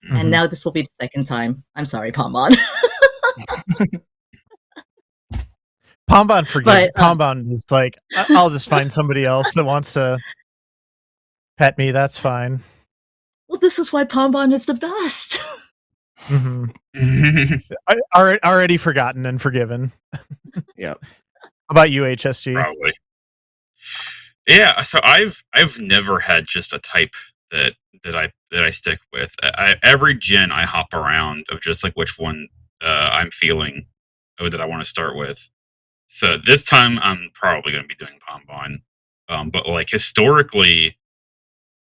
And now this will be the second time. I'm sorry, Pombon. Pombon forgives. Pombon is like, I'll just find somebody else that wants to pet me. That's fine. Well, this is why Pombon is the best. Already forgotten and forgiven. Yeah. How about you, HSG? Probably. Yeah. So I've never had just a type that I stick with. Every gen I hop around of just like which one I'm feeling that I want to start with. So this time I'm probably going to be doing Pombon. But like historically,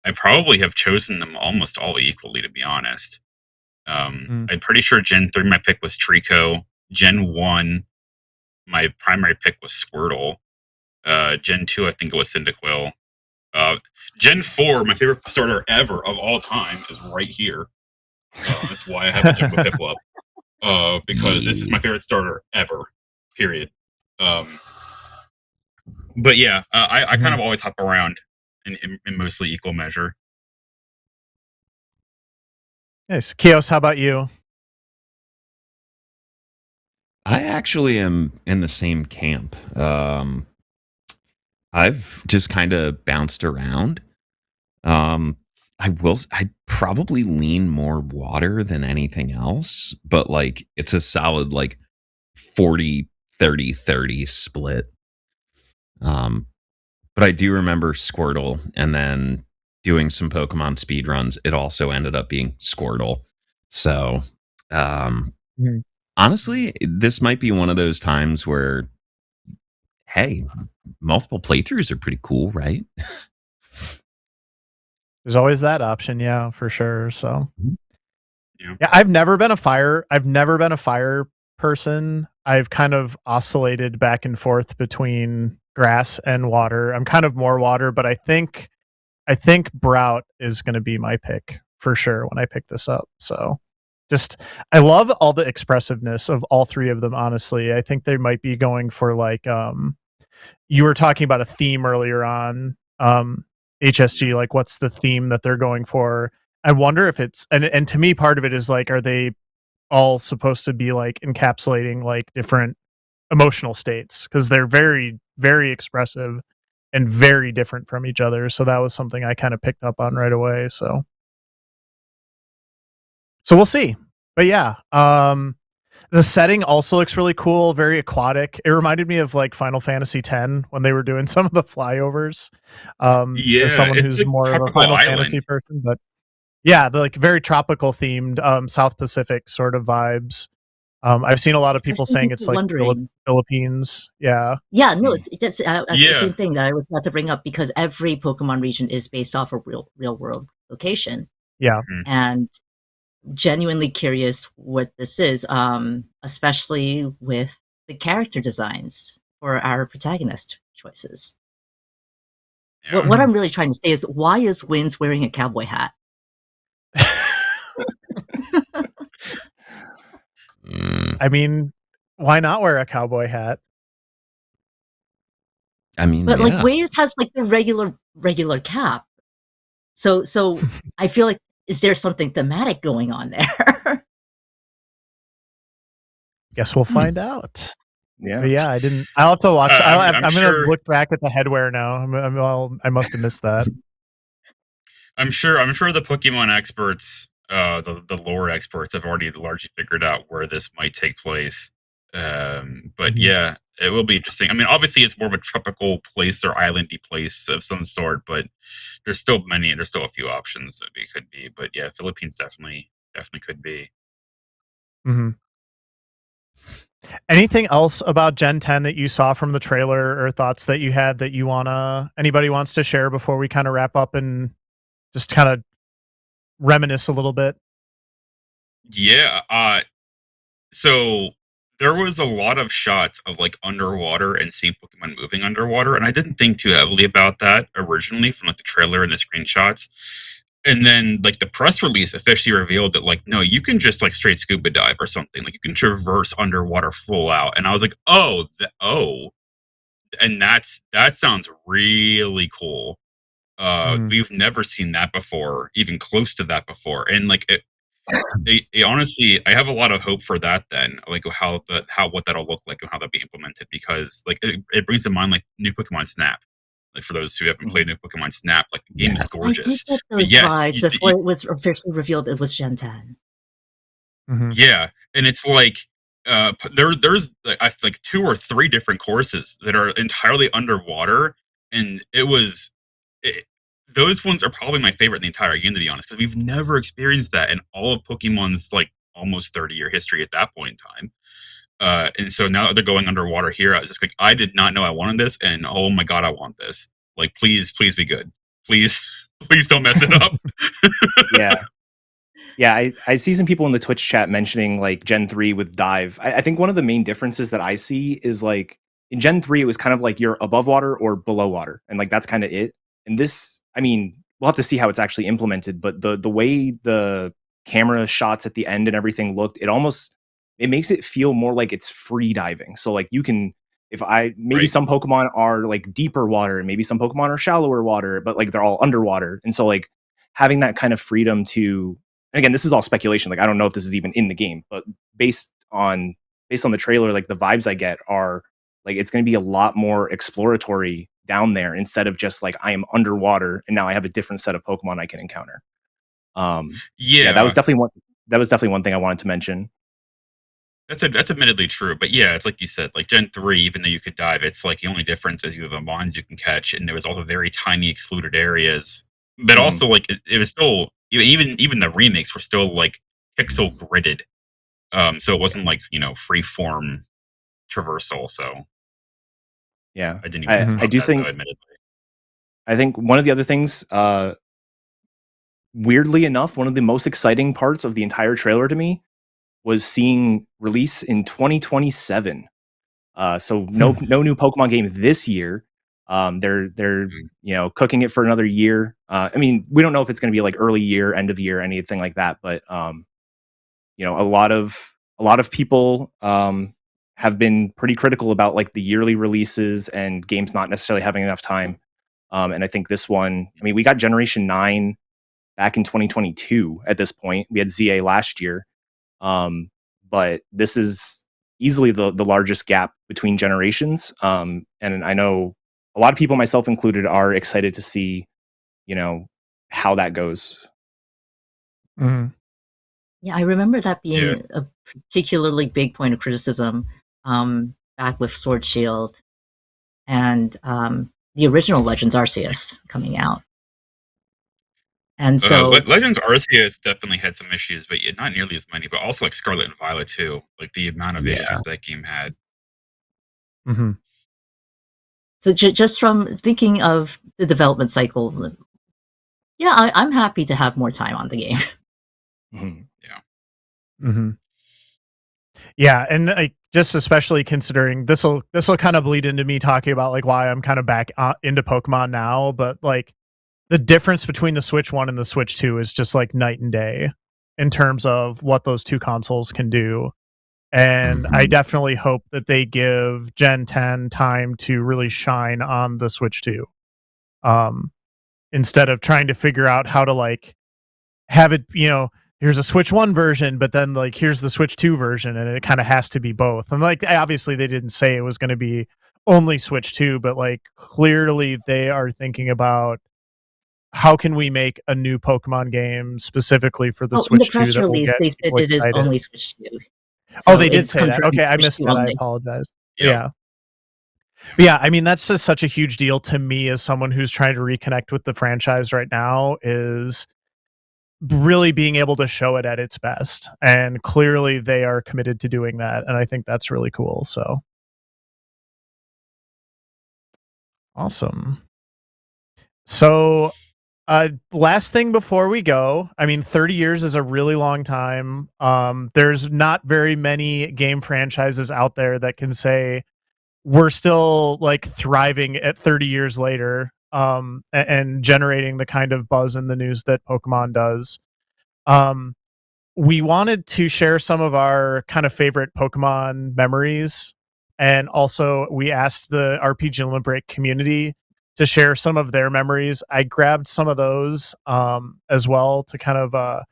I probably have chosen them almost all equally, to be honest. I'm pretty sure Gen 3 my pick was Trico. Gen 1 my primary pick was Squirtle. Gen 2 I think it was Cyndaquil. Gen 4 my favorite starter ever of all time is right here. That's why I have a Jumbo Piplup. Because this is my favorite starter ever. Period. But yeah, I kind of always hop around in mostly equal measure. Nice. Kios, how about you? I actually am in the same camp. I've just kind of bounced around. I'd probably lean more water than anything else, but like it's a solid like 40-30-30 split. But I do remember Squirtle, and then doing some Pokemon speed runs, it also ended up being Squirtle. So, honestly, this might be one of those times where, hey, multiple playthroughs are pretty cool, right? There's always that option, yeah, for sure. So, Yeah, I've never been a fire person. I've kind of oscillated back and forth between grass and water. I'm kind of more water, but I think Brout is going to be my pick for sure when I pick this up. So, just I love all the expressiveness of all three of them. Honestly, I think they might be going for like you were talking about a theme earlier on HSG. Like, what's the theme that they're going for? I wonder if it's and to me, part of it is like, are they all supposed to be like encapsulating like different emotional states, because they're very, very expressive and very different from each other. So that was something I kind of picked up on right away. So we'll see. But yeah, the setting also looks really cool, very aquatic. It reminded me of like Final Fantasy X when they were doing some of the flyovers. As someone it's who's like more of a tropical Final island. Fantasy person, but yeah, the like very tropical themed South Pacific sort of vibes. I've seen a lot of people saying it's like Philippines. Yeah. Yeah, no, that's the Yeah. same thing that I was about to bring up, because every Pokemon region is based off a real world location. Yeah. And genuinely curious what this is, especially with the character designs for our protagonist choices. Yeah. What I'm really trying to say is, why is Winds wearing a cowboy hat? I mean, why not wear a cowboy hat? I mean, But yeah. like Winds has like the regular cap. So I feel like, is there something thematic going on there? Guess we'll find out. Yeah. But yeah, I'll have to watch. I'm going sure- to look back at the headwear now. I must have missed that. I'm sure the Pokemon experts, the lore experts, have already largely figured out where this might take place. But yeah, it will be interesting. I mean, obviously, it's more of a tropical place or islandy place of some sort, but there's still a few options that it could be. But yeah, Philippines definitely could be. Mm-hmm. Anything else about Gen 10 that you saw from the trailer, or thoughts that you had that anybody wants to share before we kind of wrap up and just kind of reminisce a little bit? Yeah. So there was a lot of shots of like underwater and seeing Pokemon moving underwater, and I didn't think too heavily about that originally from like the trailer and the screenshots. And then like the press release officially revealed that like, no, you can just like straight scuba dive or something. Like you can traverse underwater full out. And I was like, and that sounds really cool. We've never seen that before, even close to that before. And like it honestly, I have a lot of hope for that. Then, like what that'll look like and how that'll be implemented, because like it brings to mind like new Pokemon Snap. Like for those who haven't played new Pokemon Snap, like the game is I did gorgeous. get But those yes, vibes before it was officially revealed it was Gen 10. yeah, and it's like there's like 2 or 3 different courses that are entirely underwater, and those ones are probably my favorite in the entire game, to be honest, because we've never experienced that in all of Pokemon's like almost 30-year history at that point in time. And so now that they're going underwater here, I was just like, I did not know I wanted this, and oh my god, I want this. Like, please be good. Please, please don't mess it up. Yeah. Yeah, I see some people in the Twitch chat mentioning like Gen 3 with dive. I think one of the main differences that I see is like in Gen 3, it was kind of like you're above water or below water. And like that's kind of it. And this, I mean, we'll have to see how it's actually implemented, but the way the camera shots at the end and everything looked, it makes it feel more like it's free diving. So like you can if I maybe Right. some Pokemon are like deeper water and maybe some Pokemon are shallower water, but like they're all underwater. And so like having that kind of freedom to and again, this is all speculation. Like I don't know if this is even in the game, but based on the trailer, like the vibes I get are like it's going to be a lot more exploratory down there instead of just like I am underwater and now I have a different set of Pokemon I can encounter. Yeah, Yeah, that was definitely one thing I wanted to mention. that's admittedly true. But yeah, it's like you said, like Gen 3, even though you could dive, it's like the only difference is you have the mons you can catch, and there was also very tiny excluded areas. But Mhm. also, like it was still even the remakes were still like pixel gridded. So it wasn't like free form traversal. So Yeah, I didn't even think I about do that though. think Admittedly, one of the other things, weirdly enough, one of the most exciting parts of the entire trailer to me was seeing release in 2027. So no new Pokemon game this year. They're Mm. cooking it for another year. I mean, we don't know if it's going to be like early year, end of year, anything like that. But a lot of people have been pretty critical about like the yearly releases and games not necessarily having enough time. And I think this one, I mean, we got Generation 9 back in 2022 at this point. We had ZA last year. Um, but this is easily the largest gap between generations. And I know a lot of people, myself included, are excited to see, how that goes. Mhm. Yeah, I remember that Yeah. being a particularly big point of criticism back with Sword Shield and the original Legends Arceus coming out. And so, Legends Arceus definitely had some issues, but not nearly as many. But also like Scarlet and Violet too. Like the amount of Yeah. issues that game had. Mhm. so just from thinking of the development cycle, yeah, I'm happy to have more time on the game. Mhm. Yeah. Mhm. Yeah, and like just especially considering this will kind of bleed into me talking about like why I'm kind of back into Pokemon now, but like the difference between the Switch 1 and the Switch 2 is just like night and day in terms of what those two consoles can do. And I Mhm. definitely hope that they give Gen 10 time to really shine on the Switch 2. Um, Instead of trying to figure out how to like have it, here's a Switch 1 version, but then like here's the Switch 2 version, and it kind of has to be both. And like obviously they didn't say it was going to be only Switch 2, but like clearly they are thinking about how can we make a new Pokemon game specifically for the Oh, in the Switch 2 press that will release, get they said people it is excited. only Switch 2. Oh, So they did it's say that. confirmed Okay, I Switch missed 2 that. I only. apologize. Yep. Yeah. But yeah, I mean that's just such a huge deal to me as someone who's trying to reconnect with the franchise right now is really being able to show it at its best. And clearly they are committed to doing that, and I think that's really cool. So awesome. So last thing before we go, I mean 30 years is a really long time. There's not very many game franchises out there that can say we're still like thriving at 30 years later, and generating the kind of buzz in the news that Pokemon does. um we wanted to share some of our kind of favorite Pokemon memories, and also we asked the RPG Limit Break community to share some of their memories. I grabbed some of those as well to kind of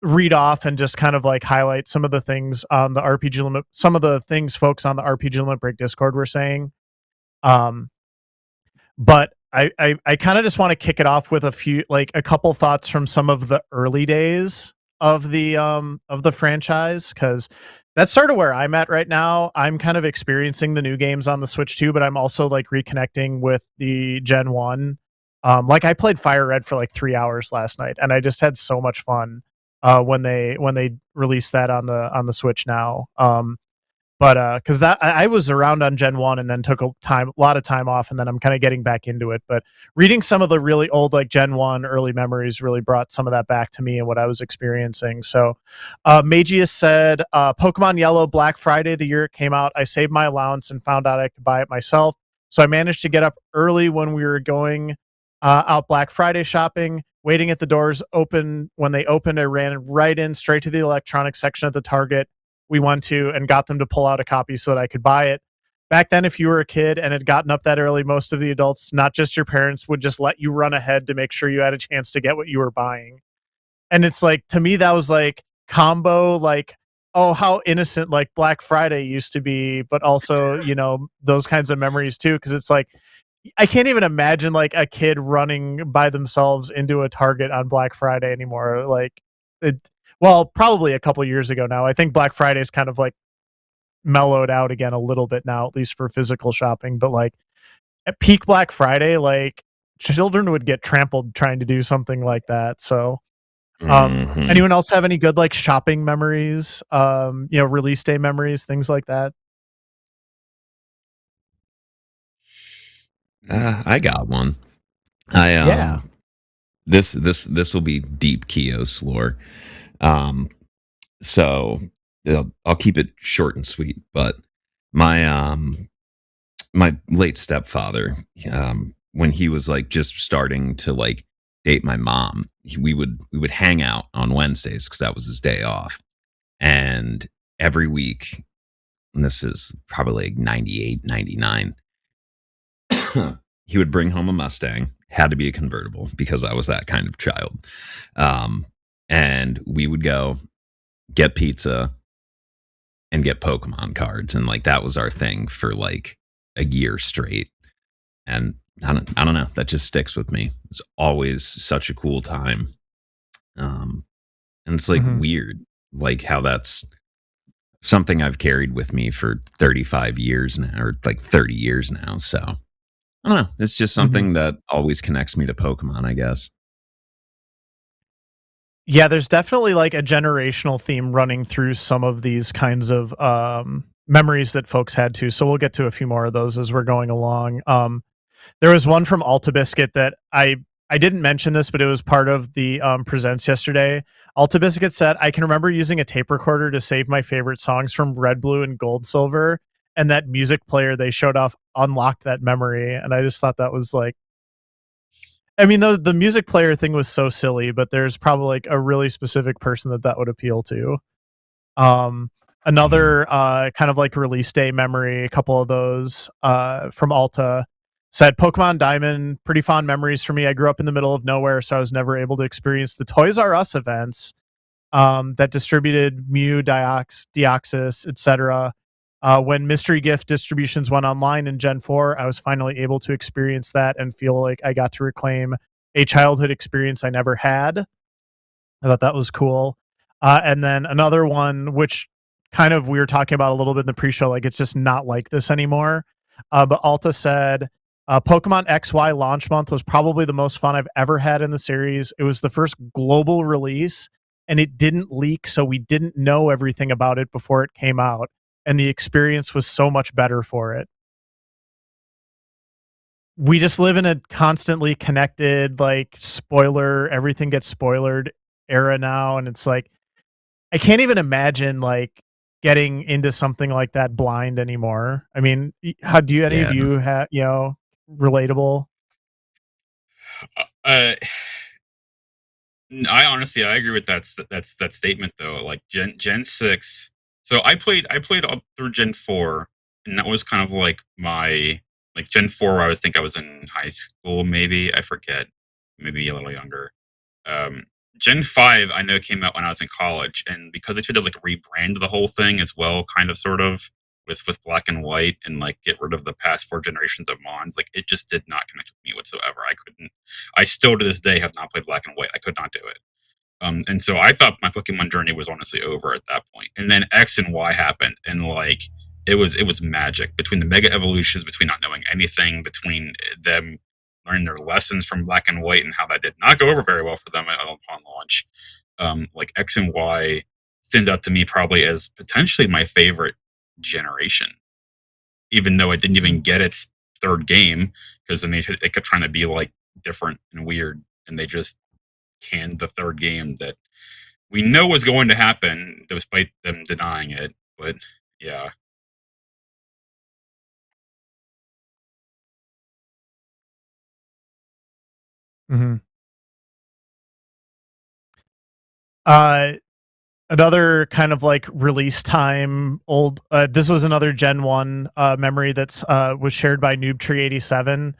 read off and just kind of like highlight some of the things on the RPG Limit, some of the things folks on the RPG Limit Break Discord were saying. Um, but I kind of just want to kick it off with a couple thoughts from some of the early days of the franchise, because that's sort of where I'm at right now. I'm kind of experiencing the new games on the Switch too, but I'm also like reconnecting with the Gen 1. Like I played Fire Red for like 3 hours last night, and I just had so much fun when they released that on the Switch now. But because that I was around on Gen 1 and then took a lot of time off, and then I'm kind of getting back into it. But reading some of the really old like Gen 1 early memories really brought some of that back to me and what I was experiencing. So Magius said Pokemon Yellow Black Friday, the year it came out, I saved my allowance and found out I could buy it myself. So I managed to get up early when we were going out Black Friday shopping. Waiting at the doors open when they opened, I ran right in straight to the electronics section at the Target we went to and got them to pull out a copy so that I could buy it. Back then, if you were a kid and had gotten up that early, most of the adults, not just your parents, would just let you run ahead to make sure you had a chance to get what you were buying. And it's like, to me, that was like combo, like, oh, how innocent like Black Friday used to be, but also, those kinds of memories too. Cause it's like, I can't even imagine like a kid running by themselves into a Target on Black Friday anymore. Like, well, probably a couple years ago now. I think Black Friday is kind of like mellowed out again a little bit now, at least for physical shopping. But like at peak Black Friday, like children would get trampled trying to do something like that. So, anyone else have any good like shopping memories? Release day memories, things like that. I got one. I Yeah. This will be deep Kios lore. So I'll keep it short and sweet. But my my late stepfather, when he was like just starting to like date my mom, we would hang out on Wednesdays because that was his day off, and every week, and this is probably like 98, 99. He would bring home a Mustang, had to be a convertible because I was that kind of child. And we would go get pizza and get Pokemon cards. And like that was our thing for like a year straight. And I don't know, that just sticks with me. It's always such a cool time. And it's like weird, like how that's something I've carried with me for 35 years now, or like 30 years now. So I don't know. It's just something that always connects me to Pokemon, I guess. Yeah, there's definitely like a generational theme running through some of these kinds of memories that folks had too. So we'll get to a few more of those as we're going along. There was one from Alta Biscuit that I didn't mention this, but it was part of the presents yesterday. Alta Biscuit said, I can remember using a tape recorder to save my favorite songs from Red, Blue, and Gold, Silver. And that music player they showed off unlocked that memory. And I just thought that was like, I mean, the music player thing was so silly, but there's probably like a really specific person that would appeal to. Another kind of like release day memory, a couple of those from Alta said Pokemon Diamond, pretty fond memories for me. I grew up in the middle of nowhere, so I was never able to experience the Toys R Us events that distributed Mew, Deoxys, etc. When mystery gift distributions went online in Gen 4, I was finally able to experience that and feel like I got to reclaim a childhood experience I never had. I thought that was cool. And then another one, which kind of we were talking about a little bit in the pre-show, like it's just not like this anymore. But Alta said, Pokemon XY launch month was probably the most fun I've ever had in the series. It was the first global release, and it didn't leak, so we didn't know everything about it before it came out. And the experience was so much better for it. We just live in a constantly connected, like spoiler, everything gets spoilered era now. And it's like, I can't even imagine like getting into something like that blind anymore. I mean, how do you, any of you have, relatable? I honestly, I agree with that statement though. Like Gen 6. So I played up through Gen 4, and that was kind of like my like Gen 4 where I would think I was in high school, maybe. I forget. Maybe a little younger. Um, Gen 5 I know came out when I was in college, and because they tried to like rebrand the whole thing as well, kind of sort of with black and white, and like get rid of the past 4 generations of Mons, like it just did not connect with me whatsoever. I still to this day have not played black and white. I could not do it. And so I thought my Pokemon journey was honestly over at that point. And then X and Y happened, and like it was magic between the mega evolutions, between not knowing anything, between them learning their lessons from Black and White, and how that did not go over very well for them upon launch. Like X and Y stands out to me probably as potentially my favorite generation, even though it didn't even get its third game, because then they kept trying to be like different and weird, and they just canned the third game that we know was going to happen, despite them denying it. But yeah. Mm-hmm. Another kind of like release time old. This was another Gen 1 memory that's was shared by Noobtree87.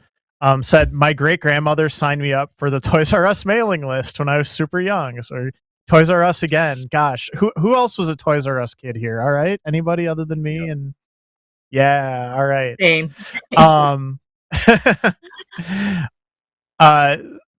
Said my great grandmother signed me up for the Toys R Us mailing list when I was super young. So Toys R Us again. Gosh, who else was a Toys R Us kid here? All right, anybody other than me? Yep. And yeah, all right. Same. Um, uh,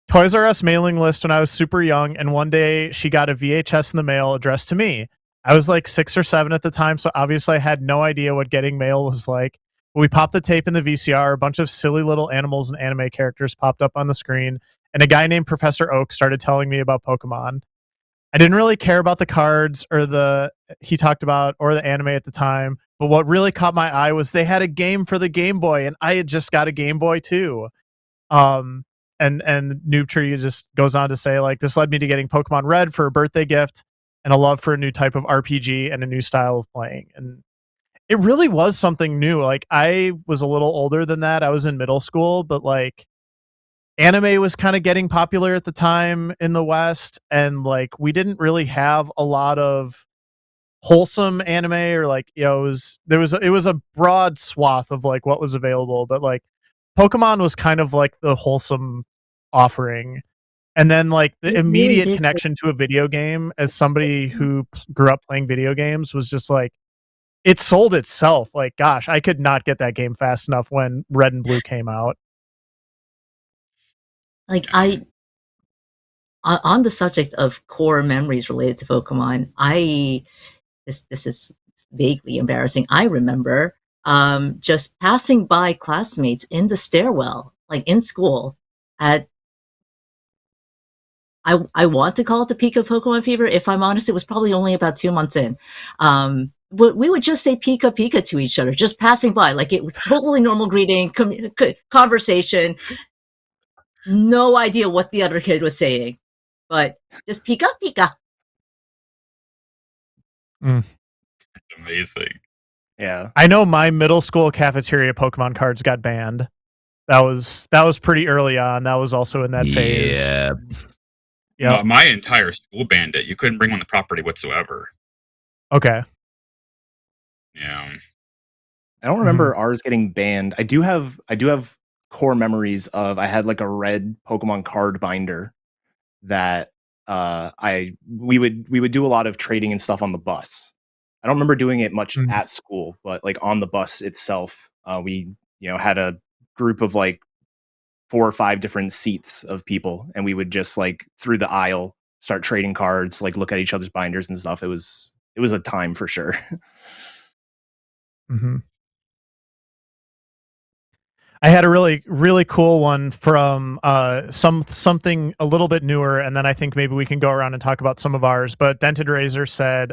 Toys R Us mailing list when I was super young, and one day she got a VHS in the mail addressed to me. I was like 6 or 7 at the time, so obviously I had no idea what getting mail was like. But we popped the tape in the VCR, a bunch of silly little animals and anime characters popped up on the screen, and a guy named Professor Oak started telling me about Pokemon. I didn't really care about the cards or the he talked about or the anime at the time, but what really caught my eye was they had a game for the Game Boy, and I had just got a Game Boy too. Um, and Noob Tree just goes on to say, like, this led me to getting Pokemon Red for a birthday gift and a love for a new type of RPG and a new style of playing. And it really was something new. Like, I was a little older than that. I was in middle school, but like anime was kind of getting popular at the time in the West, and like we didn't really have a lot of wholesome anime, or like, you know, it was a broad swath of like what was available, but like Pokemon was kind of like the wholesome offering. And then like the It really immediate did. connection to a video game as somebody who grew up playing video games was just like it sold itself. Like, gosh, I could not get that game fast enough when Red and Blue came out. Like on the subject of core memories related to Pokemon, this is vaguely embarrassing. I remember just passing by classmates in the stairwell, like in school, at I want to call it the peak of Pokemon fever. If I'm honest, it was probably only about 2 months in. But we would just say Pika Pika to each other, just passing by, like it was totally normal greeting, conversation. No idea what the other kid was saying, but just Pika Pika. Amazing. Yeah. I know my middle school cafeteria Pokemon cards got banned. That was pretty early on. That was also in that phase. Yeah. Yeah. My entire school banned it. You couldn't bring on the property whatsoever. Okay. Yeah. I don't remember ours getting banned. I do have core memories of I had like a red Pokemon card binder that we would do a lot of trading and stuff on the bus. I don't remember doing it much Mm. at school, but like on the bus itself, we had a group of like 4 or 5 different seats of people, and we would just like through the aisle start trading cards, like look at each other's binders and stuff. It was a time for sure. Mm-hmm. I had a really, really cool one from something a little bit newer, and then I think maybe we can go around and talk about some of ours. But Dented Razor said,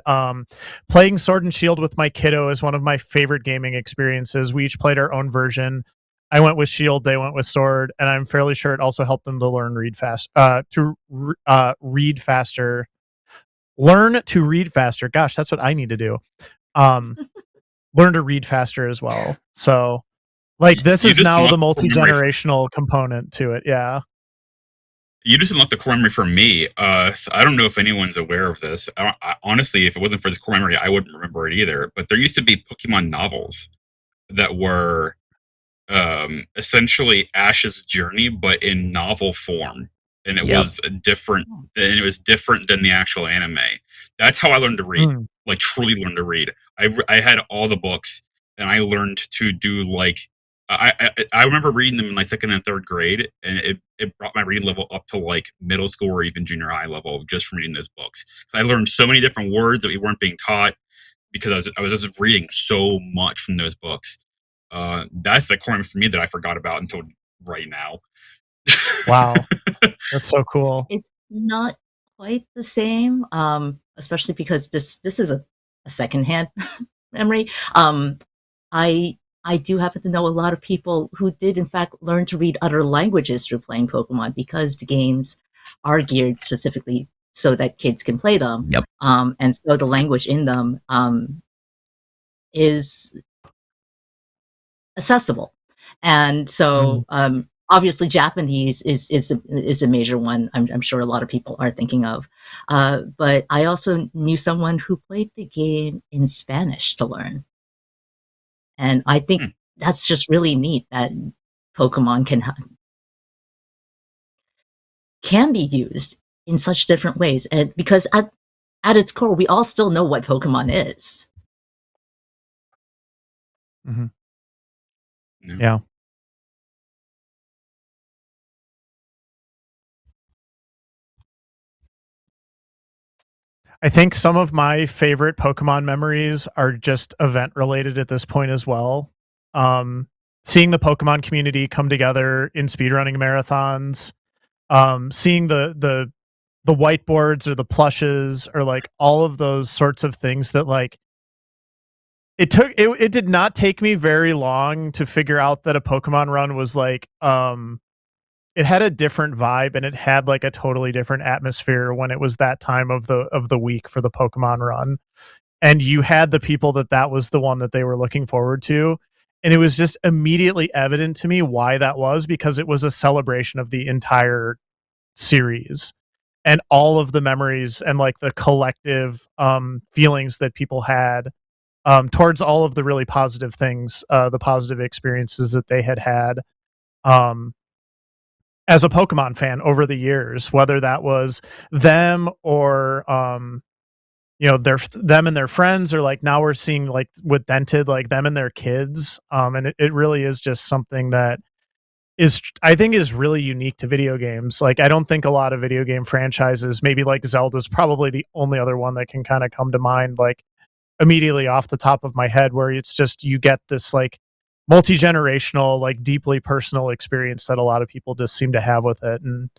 playing Sword and Shield with my kiddo is one of my favorite gaming experiences. We each played our own version. I went with Shield, they went with Sword, and I'm fairly sure it also helped them to read faster. Learn to read faster. Gosh, that's what I need to do. Learn to read faster as well. So like this You is just now the unlocked the core memory. multi-generational component to it. Yeah. You just unlocked the core memory for me. So I don't know if anyone's aware of this. Honestly, if it wasn't for this core memory, I wouldn't remember it either. But there used to be Pokemon novels that were essentially Ash's journey, but in novel form, and it Yep. was different. And it was different than the actual anime. That's how I learned to read. Mm. Like truly learned to read. I had all the books, and I learned to do like I remember reading them in like second and third grade, and it brought my reading level up to like middle school or even junior high level just from reading those books. I learned so many different words that we weren't being taught because I was just reading so much from those books. That's the core for me that I forgot about until right now. Wow. That's so cool. It's not quite the same, especially because this is a secondhand memory. I I do happen to know a lot of people who did in fact learn to read other languages through playing Pokemon because the games are geared specifically so that kids can play them. Yep. And so the language in them is accessible. And so obviously Japanese is a major one. I'm sure a lot of people are thinking of. But I also knew someone who played the game in Spanish to learn. And I think that's just really neat that Pokemon can be used in such different ways. And because at its core, we all still know what Pokemon is. Mhm. No. Yeah. I think some of my favorite Pokemon memories are just event related at this point as well. Seeing the Pokemon community come together in speedrunning marathons, seeing the whiteboards or the plushes or like all of those sorts of things that like it did not take me very long to figure out that a Pokemon run was like it had a different vibe and it had like a totally different atmosphere when it was that time of the week for the Pokemon run. And you had the people that was the one that they were looking forward to. And it was just immediately evident to me why that was, because it was a celebration of the entire series and all of the memories and like the collective feelings that people had towards all of the really positive things, the positive experiences that they had um, as a Pokemon fan over the years, whether that was them or them and their friends, or like now we're seeing like with Dented, like them and their kids. And it really is just something that is, I think, is really unique to video games. Like I don't think a lot of video game franchises, maybe like Zelda's probably the only other one that can kind of come to mind like immediately off the top of my head, where it's just you get this like multi-generational, like deeply personal experience that a lot of people just seem to have with it. And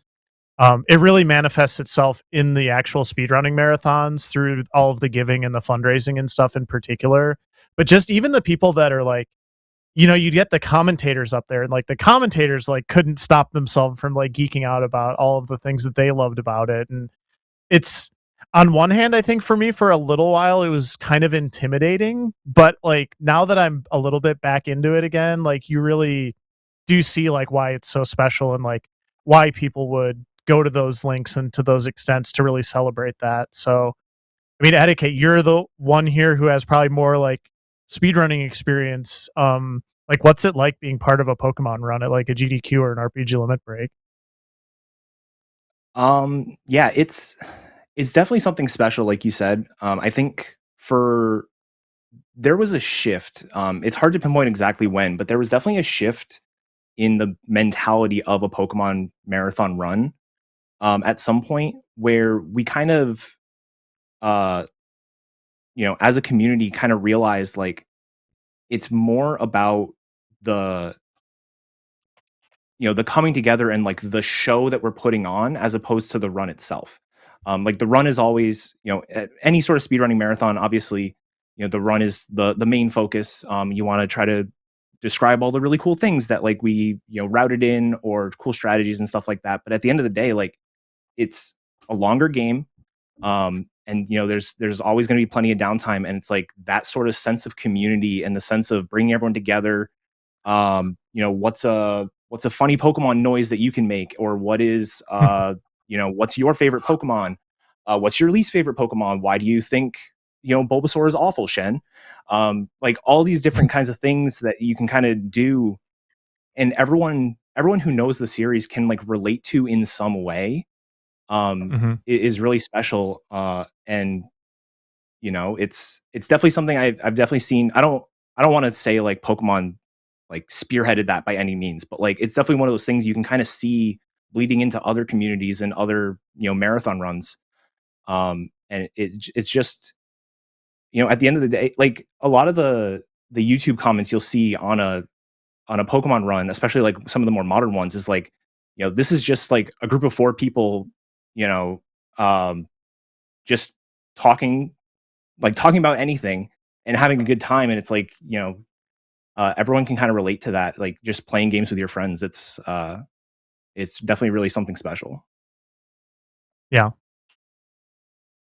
it really manifests itself in the actual speedrunning marathons through all of the giving and the fundraising and stuff in particular. But just even the people that are like, you'd get the commentators up there and like the commentators like couldn't stop themselves from like geeking out about all of the things that they loved about it. And it's, on one hand, I think for me for a little while it was kind of intimidating, but like now that I'm a little bit back into it again, like you really do see like why it's so special and like why people would go to those links and to those extents to really celebrate that. So I mean, Etiquette, you're the one here who has probably more like speedrunning experience. Like what's it like being part of a Pokemon run at like a GDQ or an RPG limit break? Yeah, it's definitely something special, like you said. I think for there was a shift. It's hard to pinpoint exactly when, but there was definitely a shift in the mentality of a Pokemon marathon run. At some point where we kind of, uh, as a community, kind of realized like it's more about the the coming together and like the show that we're putting on as opposed to the run itself. Like the run is always, at any sort of speedrunning marathon, obviously, the run is the main focus. You want to try to describe all the really cool things that like we, routed in, or cool strategies and stuff like that. But at the end of the day, like it's a longer game. And there's always going to be plenty of downtime, and it's like that sort of sense of community and the sense of bringing everyone together. What's a funny Pokemon noise that you can make, or what is what's your favorite Pokemon? What's your least favorite Pokemon? Why do you think Bulbasaur is awful, Shen? Like all these different kinds of things that you can kind of do, and everyone who knows the series can like relate to in some way. Is really special. And it's definitely something I've definitely seen. I don't want to say like Pokemon like spearheaded that by any means, but like it's definitely one of those things you can kind of see bleeding into other communities and other marathon runs. And it's just at the end of the day, like a lot of the YouTube comments you'll see on a Pokemon run, especially like some of the more modern ones, is like, this is just like a group of four people, you know, um, just talking, talking about anything, and having a good time. And it's like, everyone can kind of relate to that. Like just playing games with your friends. It's definitely really something special. Yeah.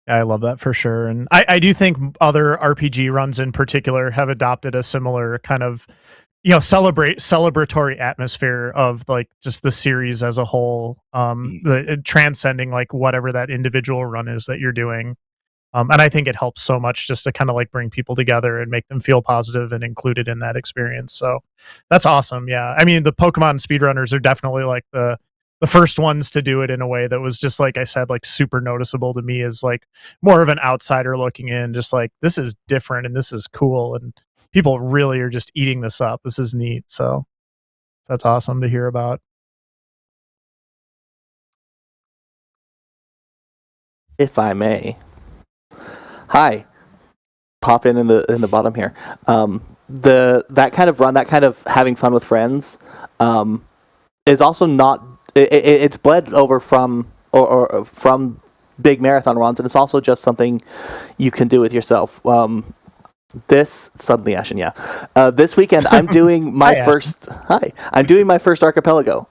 I love that for sure. And I do think other RPG runs in particular have adopted a similar kind of, celebratory atmosphere of like just the series as a whole, transcending like whatever that individual run is that you're doing. And I think it helps so much just to kind of like bring people together and make them feel positive and included in that experience. So that's awesome. Yeah. I mean, the Pokemon speedrunners are definitely like the first ones to do it in a way that was just, like I said, like super noticeable to me as like more of an outsider looking in, just like this is different and this is cool. And people really are just eating this up. This is neat. So that's awesome to hear about. If I may. Hi. Pop in the bottom here. That kind of run, that kind of having fun with friends, is also not. It's bled over from or from big marathon runs, and it's also just something you can do with yourself. This suddenly Ashen, yeah. This weekend I'm doing my first. Hi, I'm doing my first archipelago.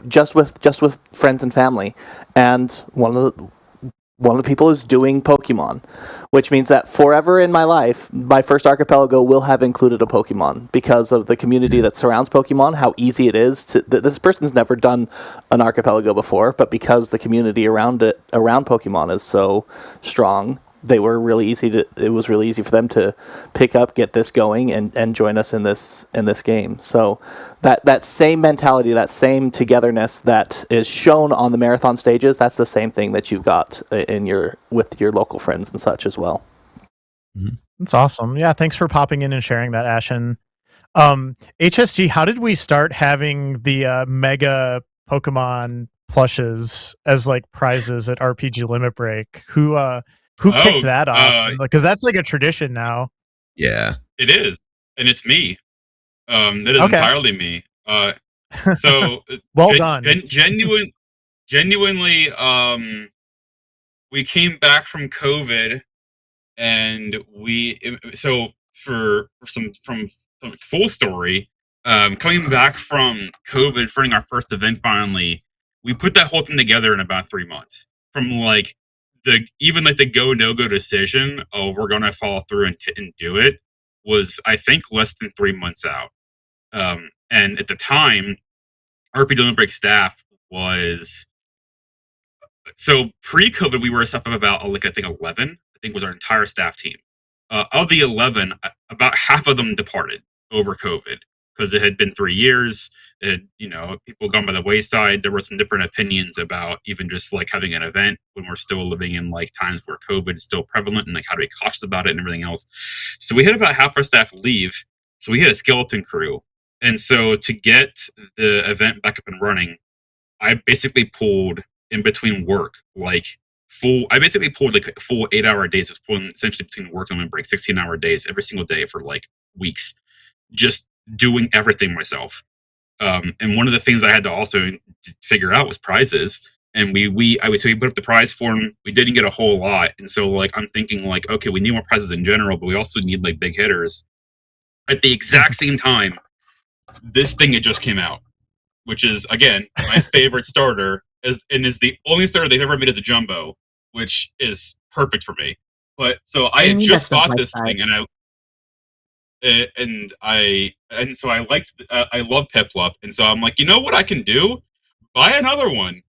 Just with friends and family, and one of the people is doing Pokemon, which means that forever in my life, my first archipelago will have included a Pokemon because of the community that surrounds Pokemon, how easy it is to... This person's never done an archipelago before, but because the community around Pokemon is so strong, it was really easy for them to pick up, get this going, and join us in this game. So that same mentality, that same togetherness that is shown on the marathon stages, that's the same thing that you've got with your local friends and such as well. That's awesome. Yeah, thanks for popping in and sharing that, Ashen. HSG, how did we start having the mega Pokemon plushes as like prizes at RPG Limit Break? Who kicked that off? Because that's like a tradition now. Yeah, it is, and it's me. That is entirely me. So well done. Genuinely, we came back from COVID, and from full story, coming back from COVID, running our first event finally, we put that whole thing together in about 3 months. From like the go no go decision of we're gonna follow through and do it was, I think, less than 3 months out. And at the time, RPG Limit Break staff was, so pre-COVID we were a staff of about I think 11. I think was our entire staff team. Of the 11, about half of them departed over COVID because it had been 3 years. People gone by the wayside. There were some different opinions about even just like having an event when we're still living in like times where COVID is still prevalent, and like how to be cautious about it and everything else. So we had about half our staff leave. So we had a skeleton crew. And so to get the event back up and running, I basically pulled in between work, like full 8-hour days. It's pulling essentially between work and break, 16-hour days every single day for like weeks, just doing everything myself. And one of the things I had to also figure out was prizes. And we put up the prize form. We didn't get a whole lot, and so like I'm thinking like, okay, we need more prizes in general, but we also need like big hitters. At the exact same time, this thing had just came out, which is again my favorite starter, and is the only starter they've ever made as a jumbo, which is perfect for me. But so I had just bought this thing, and I love Piplup, and so I'm like, you know what I can do? Buy another one.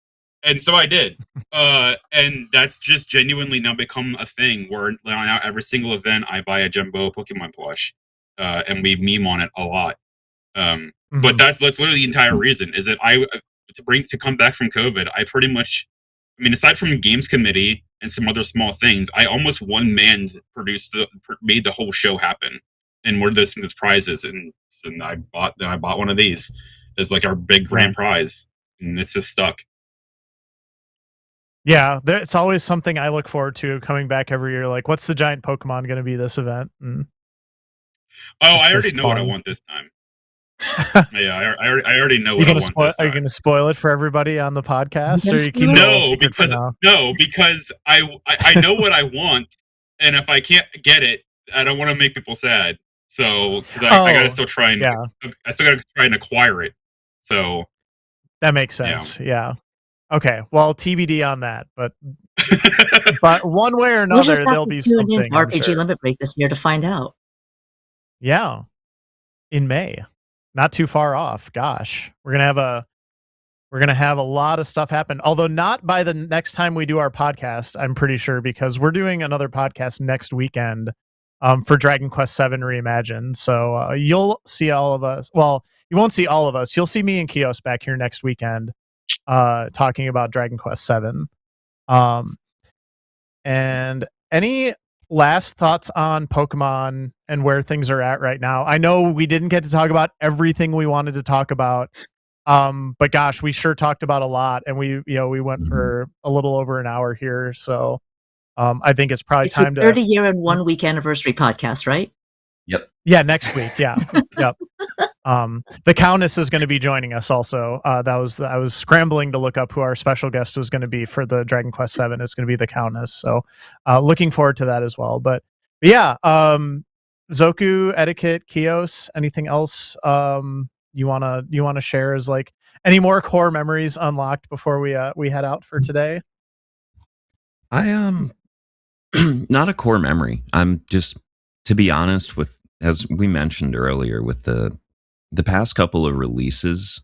And so I did. And that's just genuinely now become a thing where now every single event I buy a jumbo Pokemon plush. And we meme on it a lot. But that's literally the entire reason, is that to come back from COVID, I pretty much, aside from games committee and some other small things, I almost one man made the whole show happen. And one of those things is prizes, and I bought one of these as like our big grand prize, and it's just stuck. Yeah, it's always something I look forward to coming back every year. Like, what's the giant Pokemon going to be this event? I already know what I want this time. Yeah, I already know what I want this time. Are you going to spoil it for everybody on the podcast? No, because I know what I want, and if I can't get it, I don't want to make people sad. So, because I gotta still try and I still gotta try and acquire it. So that makes sense. Yeah. Okay. Well, TBD on that, but one way or We'll just another, have there'll to be tune something. into I'm RPG sure. Limit Break this year to find out. Yeah, in May, not too far off. Gosh, we're gonna have a lot of stuff happen. Although not by the next time we do our podcast, I'm pretty sure, because we're doing another podcast next weekend for Dragon Quest VII Reimagined. So you'll see all of us. Well, you won't see all of us. You'll see me and Kios back here next weekend talking about Dragon Quest VII. And any last thoughts on Pokemon and where things are at right now? I know we didn't get to talk about everything we wanted to talk about. But gosh, we sure talked about a lot, and we went for a little over an hour here. So I think it's probably It's the time to 30-year and 1 week anniversary podcast, right? Yep. Yeah, next week. Yeah. Yep. The Countess is going to be joining us also. I was scrambling to look up who our special guest was going to be for the Dragon Quest VII. It's going to be the Countess. So looking forward to that as well. But yeah, Zoku, Etiquette, Kios, anything else you wanna share as like any more core memories unlocked before we head out for today? I not a core memory. I'm just, to be honest, with, as we mentioned earlier, with the past couple of releases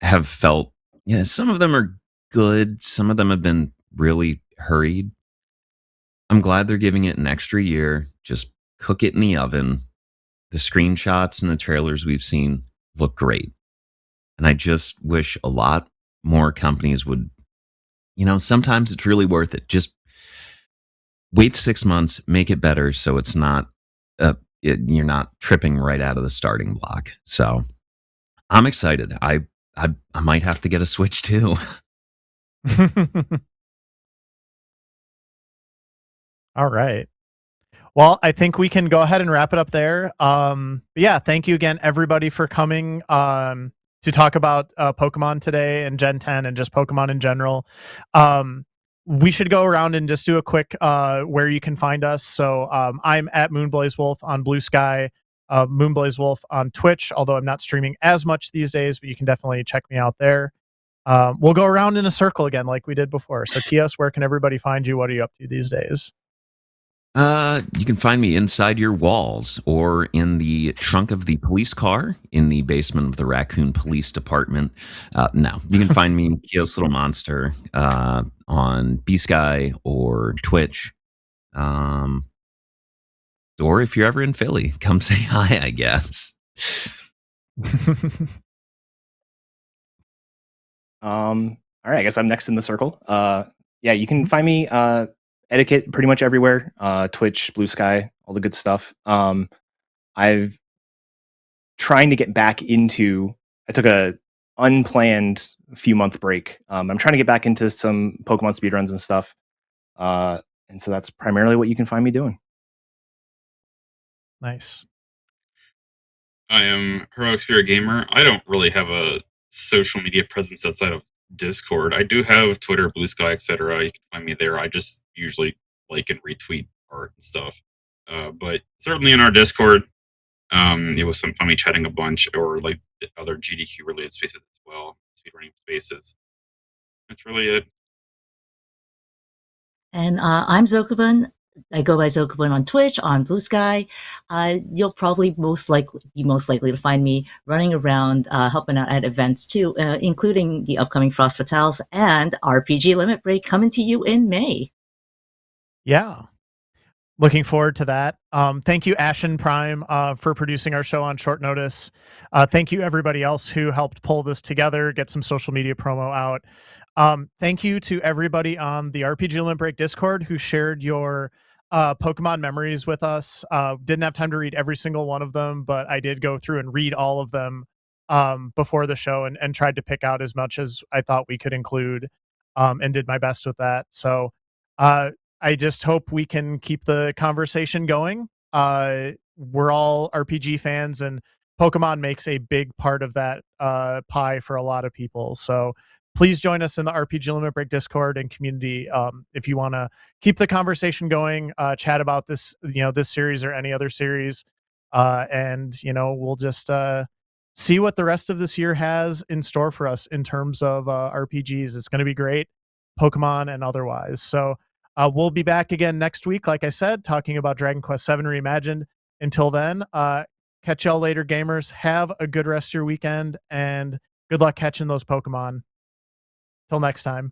have felt, yeah, some of them are good, some of them have been really hurried. I'm glad they're giving it an extra year. Just cook it in the oven. The screenshots and the trailers we've seen look great. And I just wish a lot more companies would, sometimes it's really worth it. Just wait 6 months, make it better, so it's not, you're not tripping right out of the starting block. So I'm excited. I might have to get a Switch too. All right. Well, I think we can go ahead and wrap it up there. But yeah, thank you again, everybody, for coming to talk about Pokemon today and Gen 10 and just Pokemon in general. We should go around and just do a quick where you can find us. So I'm at moonblazewolf on Blue Sky, moonblazewolf on Twitch, although I'm not streaming as much these days, but you can definitely check me out there. We'll go around in a circle again like we did before. So Kios, where can everybody find you? What are you up to these days? You can find me inside your walls or in the trunk of the police car in the basement of the Raccoon Police Department. No, you can find me, Kyoslilmonster, on B-Sky or Twitch. Or if you're ever in Philly, come say hi, I guess. All right, I guess I'm next in the circle. Yeah, you can find me Etiquette pretty much everywhere. Twitch, Blue Sky, all the good stuff. I've trying to get back into. I took a unplanned few month break. I'm trying to get back into some Pokemon speedruns and stuff. And so that's primarily what you can find me doing. Nice. I am Heroic Spirit Gamer. I don't really have a social media presence outside of Discord. I do have Twitter, Blue Sky, etc. You can find me there. I just usually like and retweet art and stuff. But certainly in our Discord, it was some funny chatting a bunch, or like other GDQ related spaces as well, speedrunning spaces. That's really it. And I'm Zokuban. I go by Zokuban on Twitch, on Blue Sky. You'll probably be most likely to find me running around helping out at events too, including the upcoming Frost Fatales and RPG Limit Break coming to you in May. Yeah. Looking forward to that. Thank you, Ashen Prime, for producing our show on short notice. Thank you, everybody else who helped pull this together, get some social media promo out. Thank you to everybody on the RPG Limit Break Discord who shared your Pokemon memories with us. Didn't have time to read every single one of them, but I did go through and read all of them before the show and tried to pick out as much as I thought we could include and did my best with that. So I just hope we can keep the conversation going. We're all RPG fans, and Pokemon makes a big part of that pie for a lot of people. So please join us in the RPG Limit Break Discord and community if you want to keep the conversation going, chat about this, this series or any other series, and we'll just see what the rest of this year has in store for us in terms of RPGs. It's going to be great, Pokemon and otherwise. So we'll be back again next week, like I said, talking about Dragon Quest VII Reimagined. Until then, catch y'all later, gamers. Have a good rest of your weekend, and good luck catching those Pokemon. Till next time.